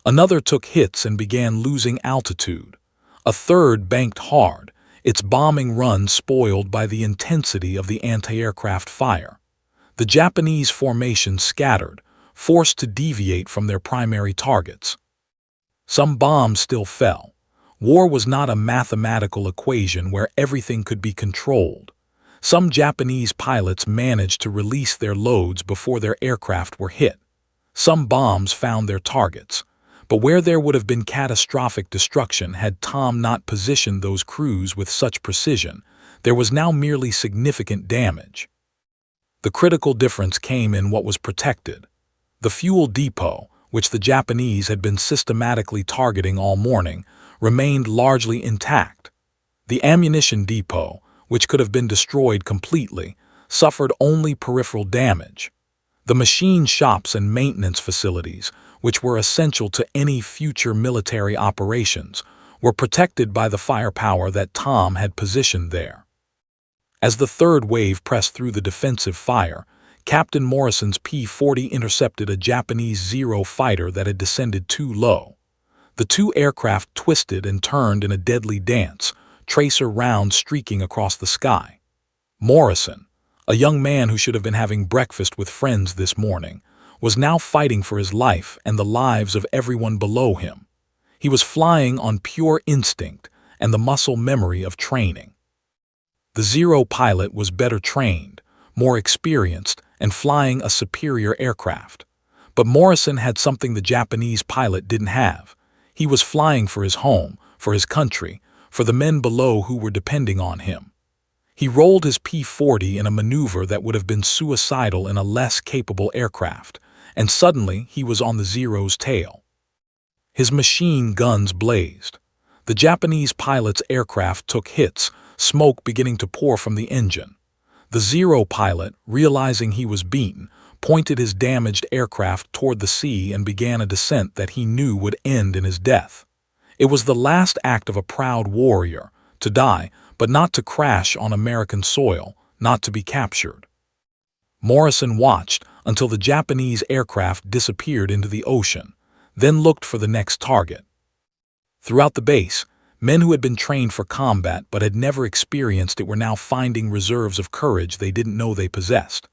Another took hits and began losing altitude. A third banked hard, its bombing run spoiled by the intensity of the anti-aircraft fire. The Japanese formation scattered, forced to deviate from their primary targets. Some bombs still fell. War was not a mathematical equation where everything could be controlled. Some Japanese pilots managed to release their loads before their aircraft were hit. Some bombs found their targets. But where there would have been catastrophic destruction had Tom not positioned those crews with such precision, there was now merely significant damage. The critical difference came in what was protected. The fuel depot, which the Japanese had been systematically targeting all morning, remained largely intact. The ammunition depot, which could have been destroyed completely, suffered only peripheral damage. The machine shops and maintenance facilities, which were essential to any future military operations, were protected by the firepower that Tom had positioned there. As the third wave pressed through the defensive fire, Captain Morrison's P-40 intercepted a Japanese Zero fighter that had descended too low. The two aircraft twisted and turned in a deadly dance, tracer rounds streaking across the sky. Morrison, a young man who should have been having breakfast with friends this morning, was now fighting for his life and the lives of everyone below him. He was flying on pure instinct and the muscle memory of training. The Zero pilot was better trained, more experienced, and flying a superior aircraft. But Morrison had something the Japanese pilot didn't have. He was flying for his home, for his country, for the men below who were depending on him. He rolled his P-40 in a maneuver that would have been suicidal in a less capable aircraft, and suddenly he was on the Zero's tail. His machine guns blazed. The Japanese pilot's aircraft took hits, smoke beginning to pour from the engine. The Zero pilot, realizing he was beaten, pointed his damaged aircraft toward the sea and began a descent that he knew would end in his death. It was the last act of a proud warrior, to die, but not to crash on American soil, not to be captured. Morrison watched until the Japanese aircraft disappeared into the ocean, then looked for the next target. Throughout the base, men who had been trained for combat but had never experienced it were now finding reserves of courage they didn't know they possessed.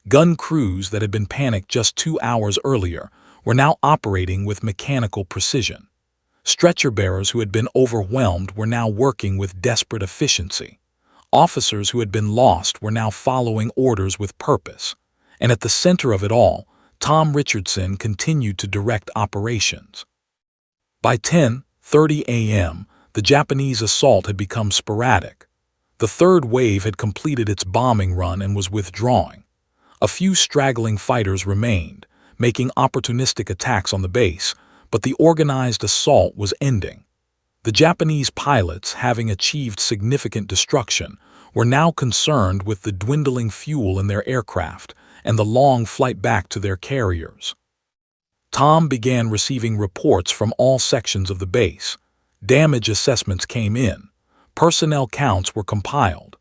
Gun crews that had been panicked just 2 hours earlier were now operating with mechanical precision. Stretcher bearers who had been overwhelmed were now working with desperate efficiency. Officers who had been lost were now following orders with purpose. And at the center of it all, Tom Richardson continued to direct operations. By 10:30 a.m., the Japanese assault had become sporadic. The third wave had completed its bombing run and was withdrawing. A few straggling fighters remained, making opportunistic attacks on the base, but the organized assault was ending. The Japanese pilots, having achieved significant destruction, were now concerned with the dwindling fuel in their aircraft and the long flight back to their carriers. Tom began receiving reports from all sections of the base. Damage assessments came in. Personnel counts were compiled.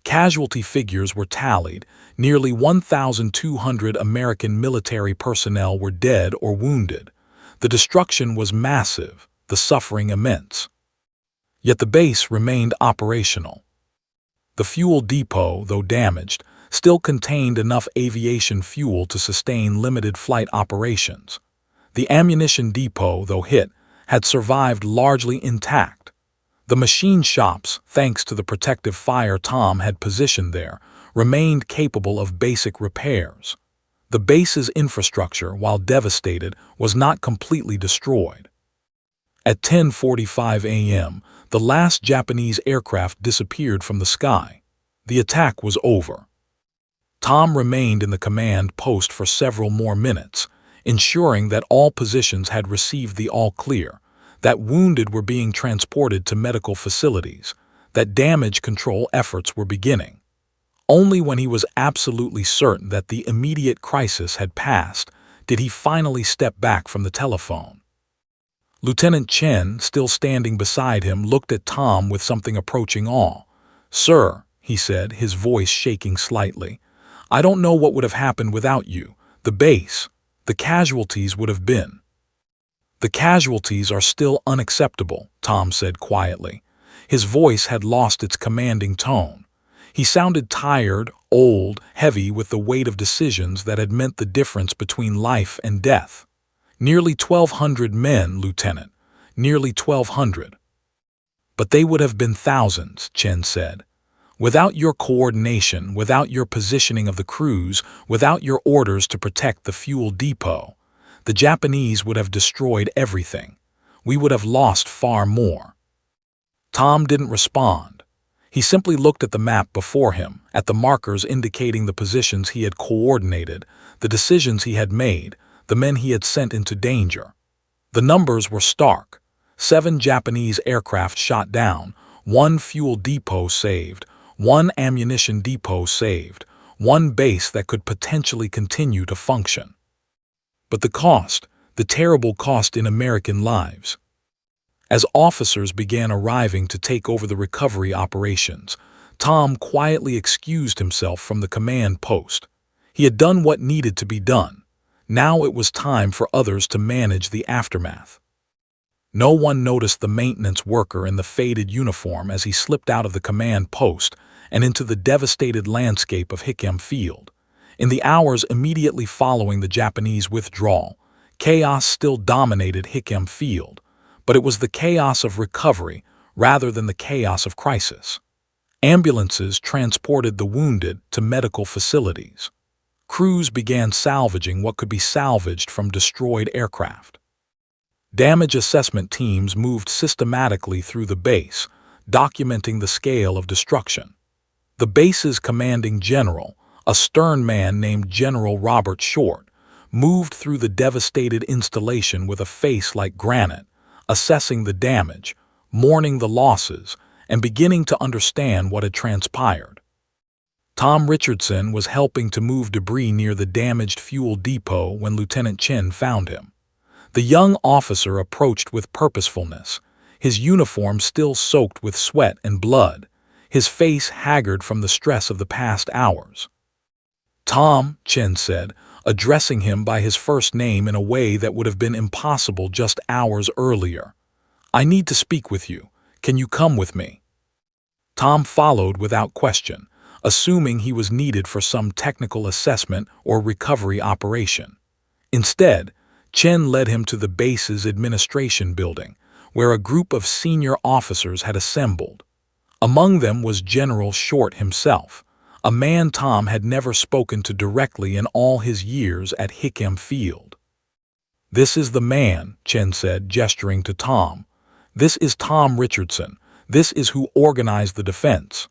Casualty figures were tallied. Nearly 1,200 American military personnel were dead or wounded. The destruction was massive, the suffering immense. Yet the base remained operational. The fuel depot, though damaged, still contained enough aviation fuel to sustain limited flight operations. The ammunition depot, though hit, had survived largely intact. The machine shops, thanks to the protective fire Tom had positioned there, remained capable of basic repairs. The base's infrastructure, while devastated, was not completely destroyed. At 10:45 a.m., the last Japanese aircraft disappeared from the sky. The attack was over. Tom remained in the command post for several more minutes, ensuring that all positions had received the all-clear, that wounded were being transported to medical facilities, that damage control efforts were beginning. Only when he was absolutely certain that the immediate crisis had passed did he finally step back from the telephone. Lieutenant Chen, still standing beside him, looked at Tom with something approaching awe. "Sir," he said, his voice shaking slightly, "I don't know what would have happened without you. The base, the casualties would have been." "The casualties are still unacceptable," Tom said quietly. His voice had lost its commanding tone. He sounded tired, old, heavy with the weight of decisions that had meant the difference between life and death. "Nearly 1,200 men, Lieutenant. Nearly 1,200. "But they would have been thousands," Chen said. "Without your coordination, without your positioning of the crews, without your orders to protect the fuel depot, the Japanese would have destroyed everything. We would have lost far more." Tom didn't respond. He simply looked at the map before him, at the markers indicating the positions he had coordinated, the decisions he had made, the men he had sent into danger. The numbers were stark. 7 Japanese aircraft shot down, 1 fuel depot saved, 1 ammunition depot saved, 1 base that could potentially continue to function. But the cost, the terrible cost in American lives. As officers began arriving to take over the recovery operations, Tom quietly excused himself from the command post. He had done what needed to be done. Now it was time for others to manage the aftermath. No one noticed the maintenance worker in the faded uniform as he slipped out of the command post and into the devastated landscape of Hickam Field. In the hours immediately following the Japanese withdrawal, chaos still dominated Hickam Field, but it was the chaos of recovery rather than the chaos of crisis. Ambulances transported the wounded to medical facilities. Crews began salvaging what could be salvaged from destroyed aircraft. Damage assessment teams moved systematically through the base, documenting the scale of destruction. The base's commanding general, a stern man named General Robert Short, moved through the devastated installation with a face like granite, assessing the damage, mourning the losses, and beginning to understand what had transpired. Tom Richardson was helping to move debris near the damaged fuel depot when Lieutenant Chen found him. The young officer approached with purposefulness, his uniform still soaked with sweat and blood, his face haggard from the stress of the past hours. "Tom," Chen said, addressing him by his first name in a way that would have been impossible just hours earlier. "I need to speak with you. Can you come with me?" Tom followed without question, assuming he was needed for some technical assessment or recovery operation. Instead, Chen led him to the base's administration building, where a group of senior officers had assembled. Among them was General Short himself, a man Tom had never spoken to directly in all his years at Hickam Field. "This is the man," Chen said, gesturing to Tom. "This is Tom Richardson. This is who organized the defense."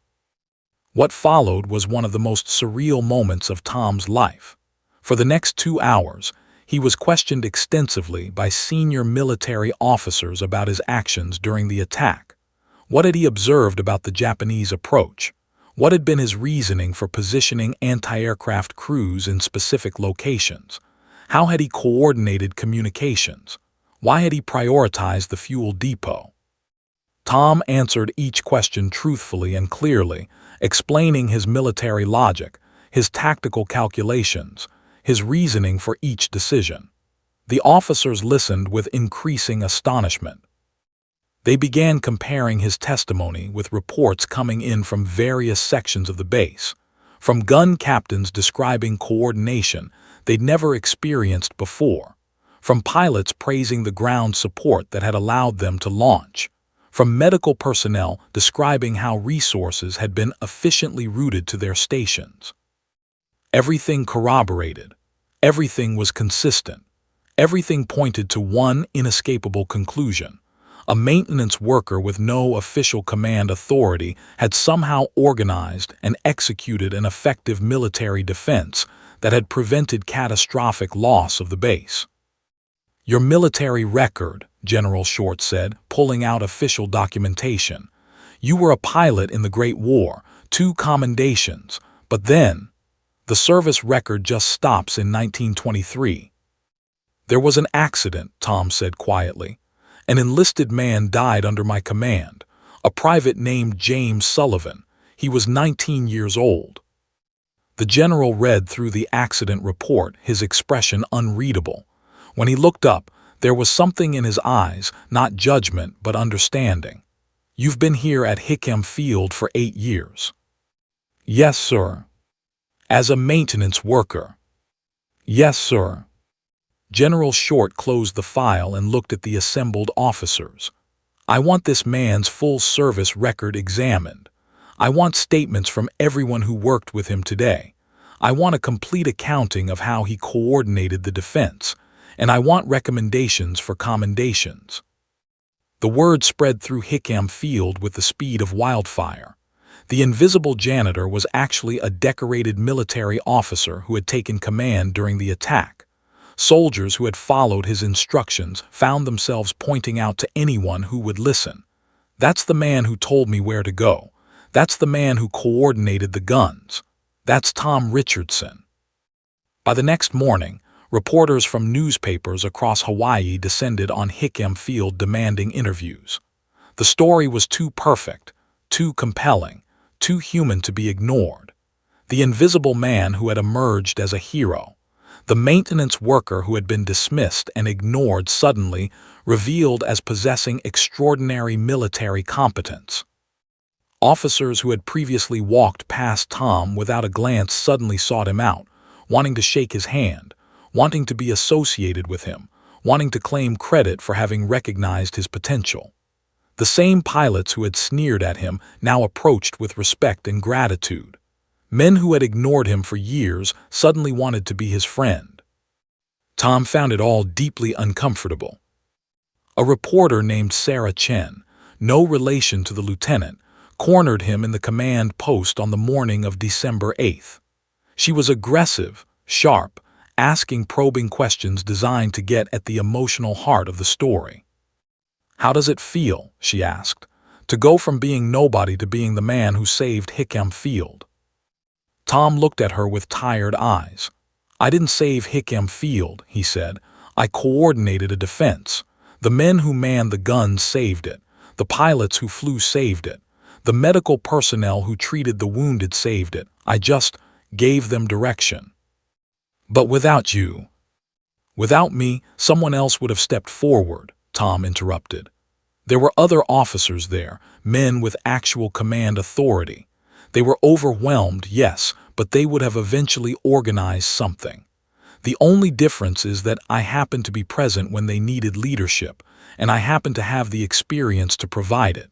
What followed was one of the most surreal moments of Tom's life. For the next 2 hours, he was questioned extensively by senior military officers about his actions during the attack. What had he observed about the Japanese approach? What had been his reasoning for positioning anti-aircraft crews in specific locations? How had he coordinated communications? Why had he prioritized the fuel depot? Tom answered each question truthfully and clearly, explaining his military logic, his tactical calculations, his reasoning for each decision. The officers listened with increasing astonishment. They began comparing his testimony with reports coming in from various sections of the base, from gun captains describing coordination they'd never experienced before, from pilots praising the ground support that had allowed them to launch, from medical personnel describing how resources had been efficiently routed to their stations. Everything corroborated. Everything was consistent. Everything pointed to one inescapable conclusion. A maintenance worker with no official command authority had somehow organized and executed an effective military defense that had prevented catastrophic loss of the base. "Your military record," General Short said, pulling out official documentation. "You were a pilot in the Great War, 2 commendations, but then the service record just stops in 1923. "There was an accident," Tom said quietly. "An enlisted man died under my command, a private named James Sullivan. He was 19 years old." The general read through the accident report, his expression unreadable. When he looked up, There was something in his eyes, not judgment but understanding. "You've been here at Hickam Field for 8 years." "Yes, sir." "As a maintenance worker?" "Yes, sir." General Short closed the file and looked at the assembled officers. "I want this man's full service record examined. I want statements from everyone who worked with him today. I want a complete accounting of how he coordinated the defense, and I want recommendations for commendations." The word spread through Hickam Field with the speed of wildfire. The invisible janitor was actually a decorated military officer who had taken command during the attack. Soldiers who had followed his instructions found themselves pointing out to anyone who would listen. "That's the man who told me where to go. That's the man who coordinated the guns. That's Tom Richardson." By the next morning, reporters from newspapers across Hawaii descended on Hickam Field demanding interviews. The story was too perfect, too compelling, too human to be ignored. The invisible man who had emerged as a hero, the maintenance worker who had been dismissed and ignored suddenly revealed as possessing extraordinary military competence. Officers who had previously walked past Tom without a glance suddenly sought him out, wanting to shake his hand, wanting to be associated with him, wanting to claim credit for having recognized his potential. The same pilots who had sneered at him now approached with respect and gratitude. Men who had ignored him for years suddenly wanted to be his friend. Tom found it all deeply uncomfortable. A reporter named Sarah Chen, no relation to the lieutenant, cornered him in the command post on the morning of December 8th. She was aggressive, sharp, asking probing questions designed to get at the emotional heart of the story. "How does it feel," she asked, "to go from being nobody to being the man who saved Hickam Field?" Tom looked at her with tired eyes. "I didn't save Hickam Field," he said. "I coordinated a defense. The men who manned the guns saved it. The pilots who flew saved it. The medical personnel who treated the wounded saved it. I just gave them direction." "But without you." "Without me, someone else would have stepped forward," Tom interrupted. "There were other officers there, men with actual command authority. They were overwhelmed, yes, but they would have eventually organized something. The only difference is that I happened to be present when they needed leadership, and I happened to have the experience to provide it."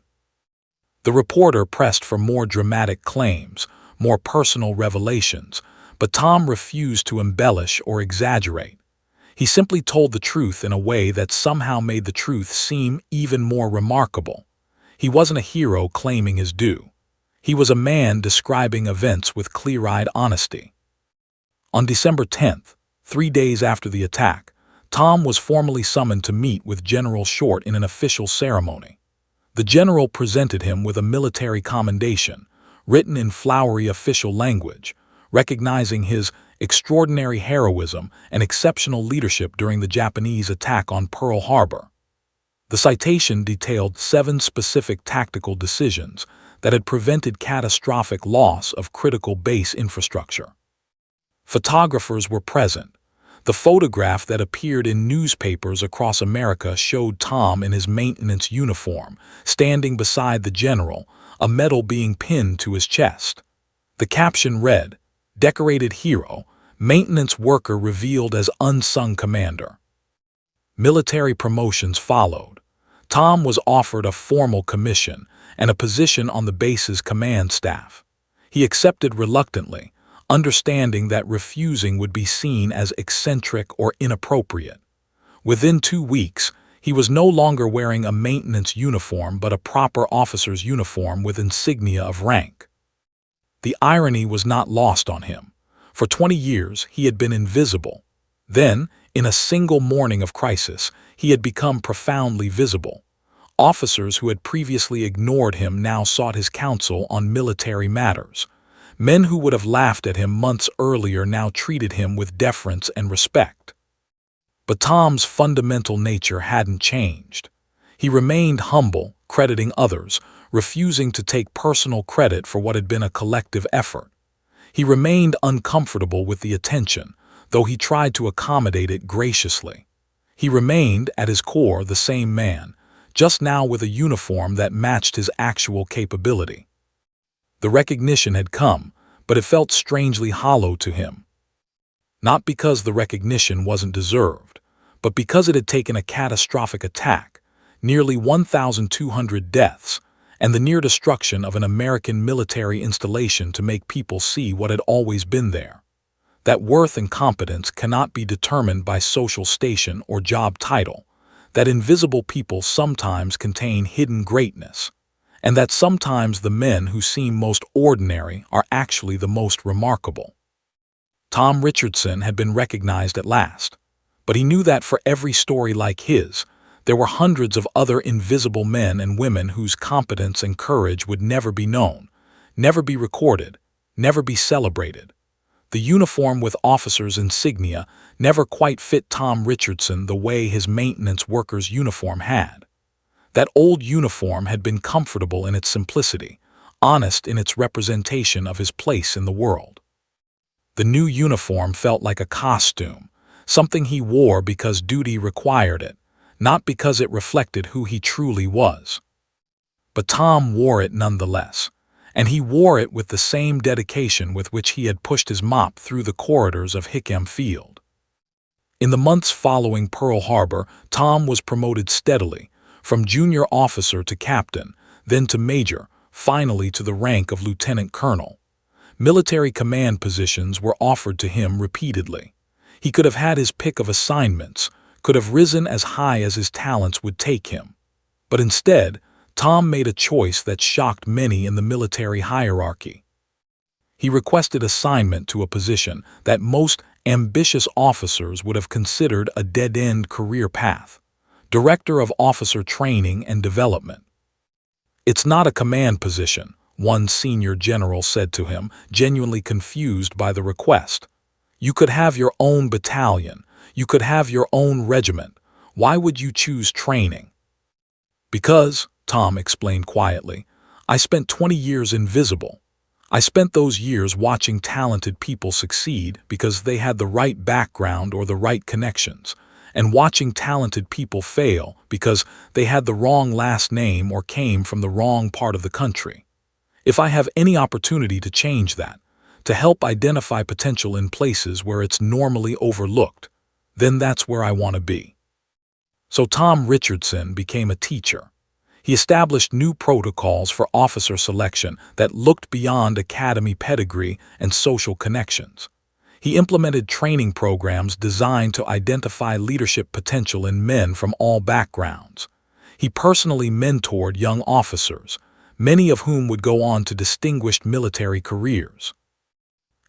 The reporter pressed for more dramatic claims, more personal revelations, but Tom refused to embellish or exaggerate. He simply told the truth in a way that somehow made the truth seem even more remarkable. He wasn't a hero claiming his due. He was a man describing events with clear-eyed honesty. On December 10th, 3 days after the attack, Tom was formally summoned to meet with General Short in an official ceremony. The general presented him with a military commendation, written in flowery official language, recognizing his extraordinary heroism and exceptional leadership during the Japanese attack on Pearl Harbor. The citation detailed 7 specific tactical decisions that had prevented catastrophic loss of critical base infrastructure. Photographers were present. The photograph that appeared in newspapers across America showed Tom in his maintenance uniform, standing beside the general, a medal being pinned to his chest. The caption read, "Decorated Hero, Maintenance Worker Revealed as Unsung Commander." Military promotions followed. Tom was offered a formal commission and a position on the base's command staff. He accepted reluctantly, understanding that refusing would be seen as eccentric or inappropriate. Within 2 weeks, he was no longer wearing a maintenance uniform but a proper officer's uniform with insignia of rank. The irony was not lost on him. For 20 years, he had been invisible. Then, in a single morning of crisis, he had become profoundly visible. Officers who had previously ignored him now sought his counsel on military matters. Men who would have laughed at him months earlier now treated him with deference and respect. But Tom's fundamental nature hadn't changed. He remained humble, crediting others, refusing to take personal credit for what had been a collective effort. He remained uncomfortable with the attention, though he tried to accommodate it graciously. He remained, at his core, the same man, just now with a uniform that matched his actual capability. The recognition had come, but it felt strangely hollow to him. Not because the recognition wasn't deserved, but because it had taken a catastrophic attack, nearly 1,200 deaths, and the near destruction of an American military installation to make people see what had always been there. That worth and competence cannot be determined by social station or job title, that invisible people sometimes contain hidden greatness, and that sometimes the men who seem most ordinary are actually the most remarkable. Tom Richardson had been recognized at last, but he knew that for every story like his, there were hundreds of other invisible men and women whose competence and courage would never be known, never be recorded, never be celebrated. The uniform with officer's insignia never quite fit Tom Richardson the way his maintenance worker's uniform had. That old uniform had been comfortable in its simplicity, honest in its representation of his place in the world. The new uniform felt like a costume, something he wore because duty required it, not because it reflected who he truly was. But Tom wore it nonetheless, and he wore it with the same dedication with which he had pushed his mop through the corridors of Hickam Field. In the months following Pearl Harbor, Tom was promoted steadily, from junior officer to captain, then to major, finally to the rank of lieutenant colonel. Military command positions were offered to him repeatedly. He could have had his pick of assignments, could have risen as high as his talents would take him. But instead, Tom made a choice that shocked many in the military hierarchy. He requested assignment to a position that most ambitious officers would have considered a dead-end career path: Director of Officer Training and Development. "It's not a command position," one senior general said to him, genuinely confused by the request. "You could have your own battalion. You could have your own regiment. Why would you choose training?" "Because," Tom explained quietly, "I spent 20 years invisible. I spent those years watching talented people succeed because they had the right background or the right connections, and watching talented people fail because they had the wrong last name or came from the wrong part of the country. If I have any opportunity to change that, to help identify potential in places where it's normally overlooked, then that's where I want to be." So Tom Richardson became a teacher. He established new protocols for officer selection that looked beyond academy pedigree and social connections. He implemented training programs designed to identify leadership potential in men from all backgrounds. He personally mentored young officers, many of whom would go on to distinguished military careers.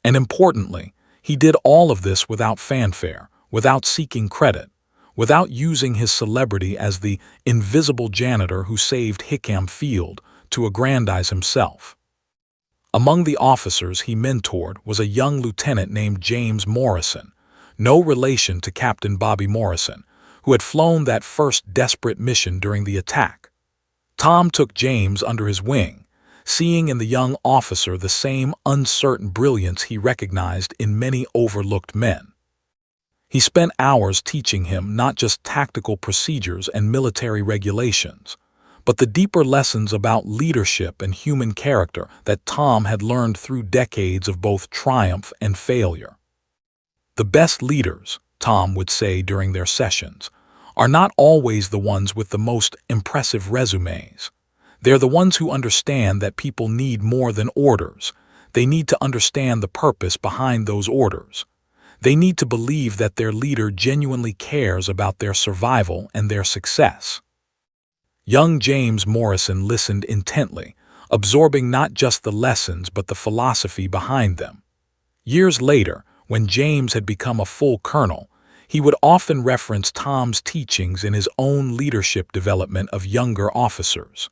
And importantly, he did all of this without fanfare, without seeking credit, without using his celebrity as the invisible janitor who saved Hickam Field to aggrandize himself. Among the officers he mentored was a young lieutenant named James Morrison, no relation to Captain Bobby Morrison, who had flown that first desperate mission during the attack. Tom took James under his wing, seeing in the young officer the same uncertain brilliance he recognized in many overlooked men. He spent hours teaching him not just tactical procedures and military regulations, but the deeper lessons about leadership and human character that Tom had learned through decades of both triumph and failure. "The best leaders," Tom would say during their sessions, "are not always the ones with the most impressive resumes. They're the ones who understand that people need more than orders. They need to understand the purpose behind those orders. They need to believe that their leader genuinely cares about their survival and their success." Young James Morrison listened intently, absorbing not just the lessons but the philosophy behind them. Years later, when James had become a full colonel, he would often reference Tom's teachings in his own leadership development of younger officers.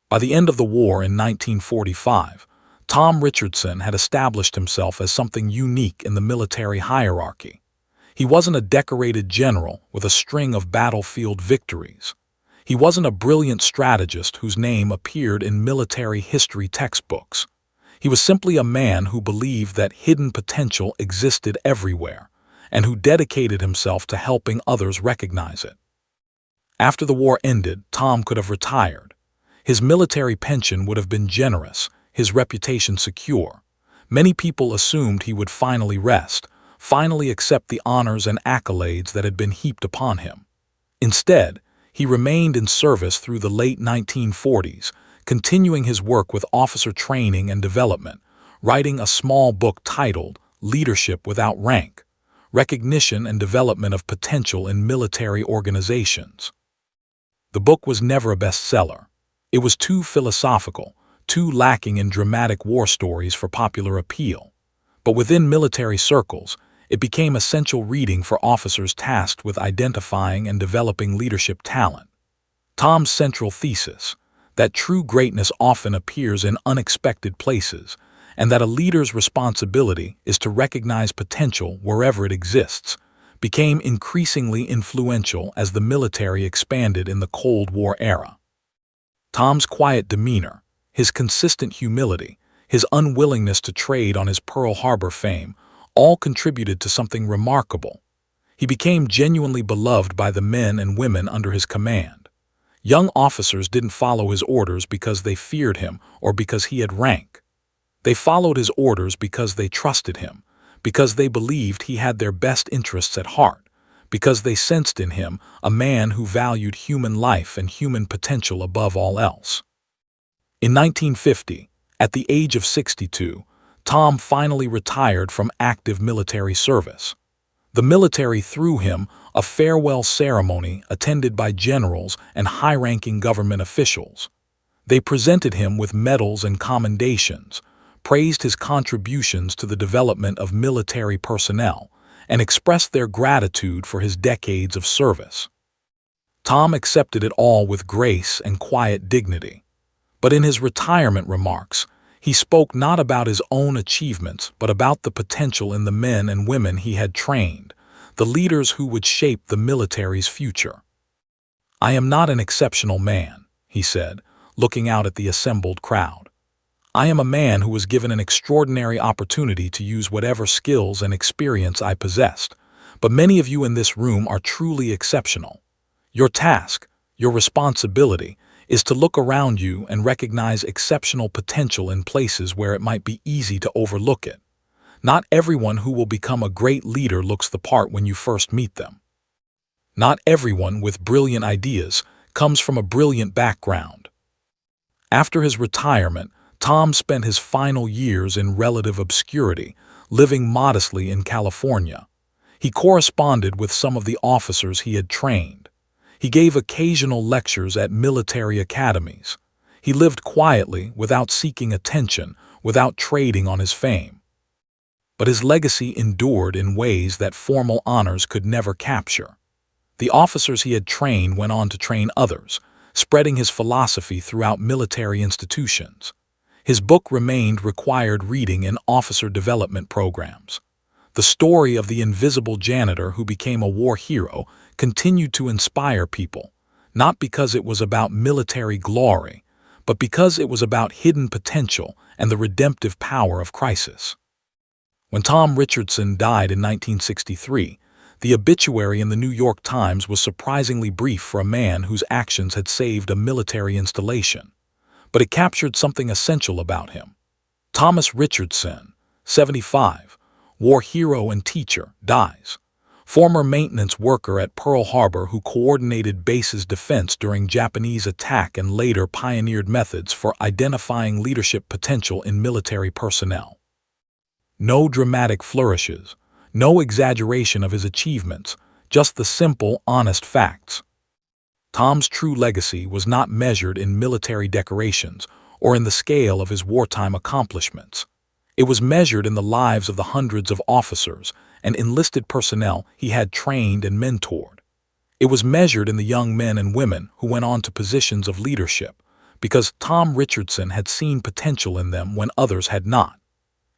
By the end of the war in 1945, Tom Richardson had established himself as something unique in the military hierarchy. He wasn't a decorated general with a string of battlefield victories. He wasn't a brilliant strategist whose name appeared in military history textbooks. He was simply a man who believed that hidden potential existed everywhere, and who dedicated himself to helping others recognize it. After the war ended, Tom could have retired. His military pension would have been generous, his reputation secure. Many people assumed he would finally rest, finally accept the honors and accolades that had been heaped upon him. Instead, he remained in service through the late 1940s, continuing his work with officer training and development, writing a small book titled Leadership Without Rank: Recognition and Development of Potential in Military Organizations. The book was never a bestseller. It was too philosophical, too lacking in dramatic war stories for popular appeal. But within military circles, it became essential reading for officers tasked with identifying and developing leadership talent. Tom's central thesis, that true greatness often appears in unexpected places, and that a leader's responsibility is to recognize potential wherever it exists, became increasingly influential as the military expanded in the Cold War era. Tom's quiet demeanor, his consistent humility, his unwillingness to trade on his Pearl Harbor fame, all contributed to something remarkable. He became genuinely beloved by the men and women under his command. Young officers didn't follow his orders because they feared him or because he had rank. They followed his orders because they trusted him, because they believed he had their best interests at heart, because they sensed in him a man who valued human life and human potential above all else. In 1950, at the age of 62, Tom finally retired from active military service. The military threw him a farewell ceremony attended by generals and high-ranking government officials. They presented him with medals and commendations, praised his contributions to the development of military personnel, and expressed their gratitude for his decades of service. Tom accepted it all with grace and quiet dignity. But in his retirement remarks, he spoke not about his own achievements, but about the potential in the men and women he had trained, the leaders who would shape the military's future. "I am not an exceptional man," he said, looking out at the assembled crowd. "I am a man who was given an extraordinary opportunity to use whatever skills and experience I possessed, but many of you in this room are truly exceptional. Your task, your responsibility, is to look around you and recognize exceptional potential in places where it might be easy to overlook it. Not everyone who will become a great leader looks the part when you first meet them. Not everyone with brilliant ideas comes from a brilliant background." After his retirement, Tom spent his final years in relative obscurity, living modestly in California. He corresponded with some of the officers he had trained. He gave occasional lectures at military academies. He lived quietly, without seeking attention, without trading on his fame. But his legacy endured in ways that formal honors could never capture. The officers he had trained went on to train others, spreading his philosophy throughout military institutions. His book remained required reading in officer development programs. The story of the invisible janitor who became a war hero continued to inspire people, not because it was about military glory, but because it was about hidden potential and the redemptive power of crisis. When Tom Richardson died in 1963, the obituary in the New York Times was surprisingly brief for a man whose actions had saved a military installation. But it captured something essential about him. Thomas Richardson, 75, war hero and teacher, dies. Former maintenance worker at Pearl Harbor who coordinated base's defense during Japanese attack and later pioneered methods for identifying leadership potential in military personnel. No dramatic flourishes, no exaggeration of his achievements, just the simple, honest facts. Tom's true legacy was not measured in military decorations or in the scale of his wartime accomplishments. It was measured in the lives of the hundreds of officers and enlisted personnel he had trained and mentored. It was measured in the young men and women who went on to positions of leadership, because Tom Richardson had seen potential in them when others had not.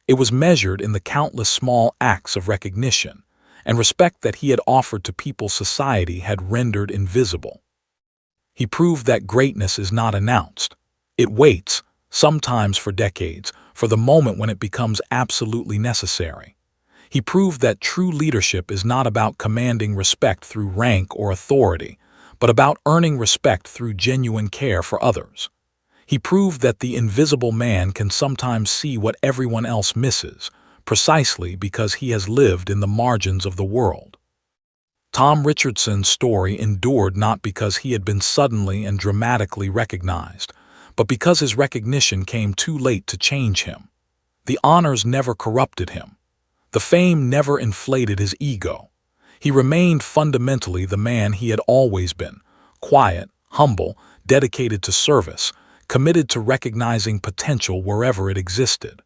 It was measured in the countless small acts of recognition and respect that he had offered to people society had rendered invisible. He proved that greatness is not announced. It waits, sometimes for decades, for the moment when it becomes absolutely necessary. He proved that true leadership is not about commanding respect through rank or authority, but about earning respect through genuine care for others. He proved that the invisible man can sometimes see what everyone else misses, precisely because he has lived in the margins of the world. Tom Richardson's story endured not because he had been suddenly and dramatically recognized, but because his recognition came too late to change him. The honors never corrupted him. The fame never inflated his ego. He remained fundamentally the man he had always been: quiet, humble, dedicated to service, committed to recognizing potential wherever it existed.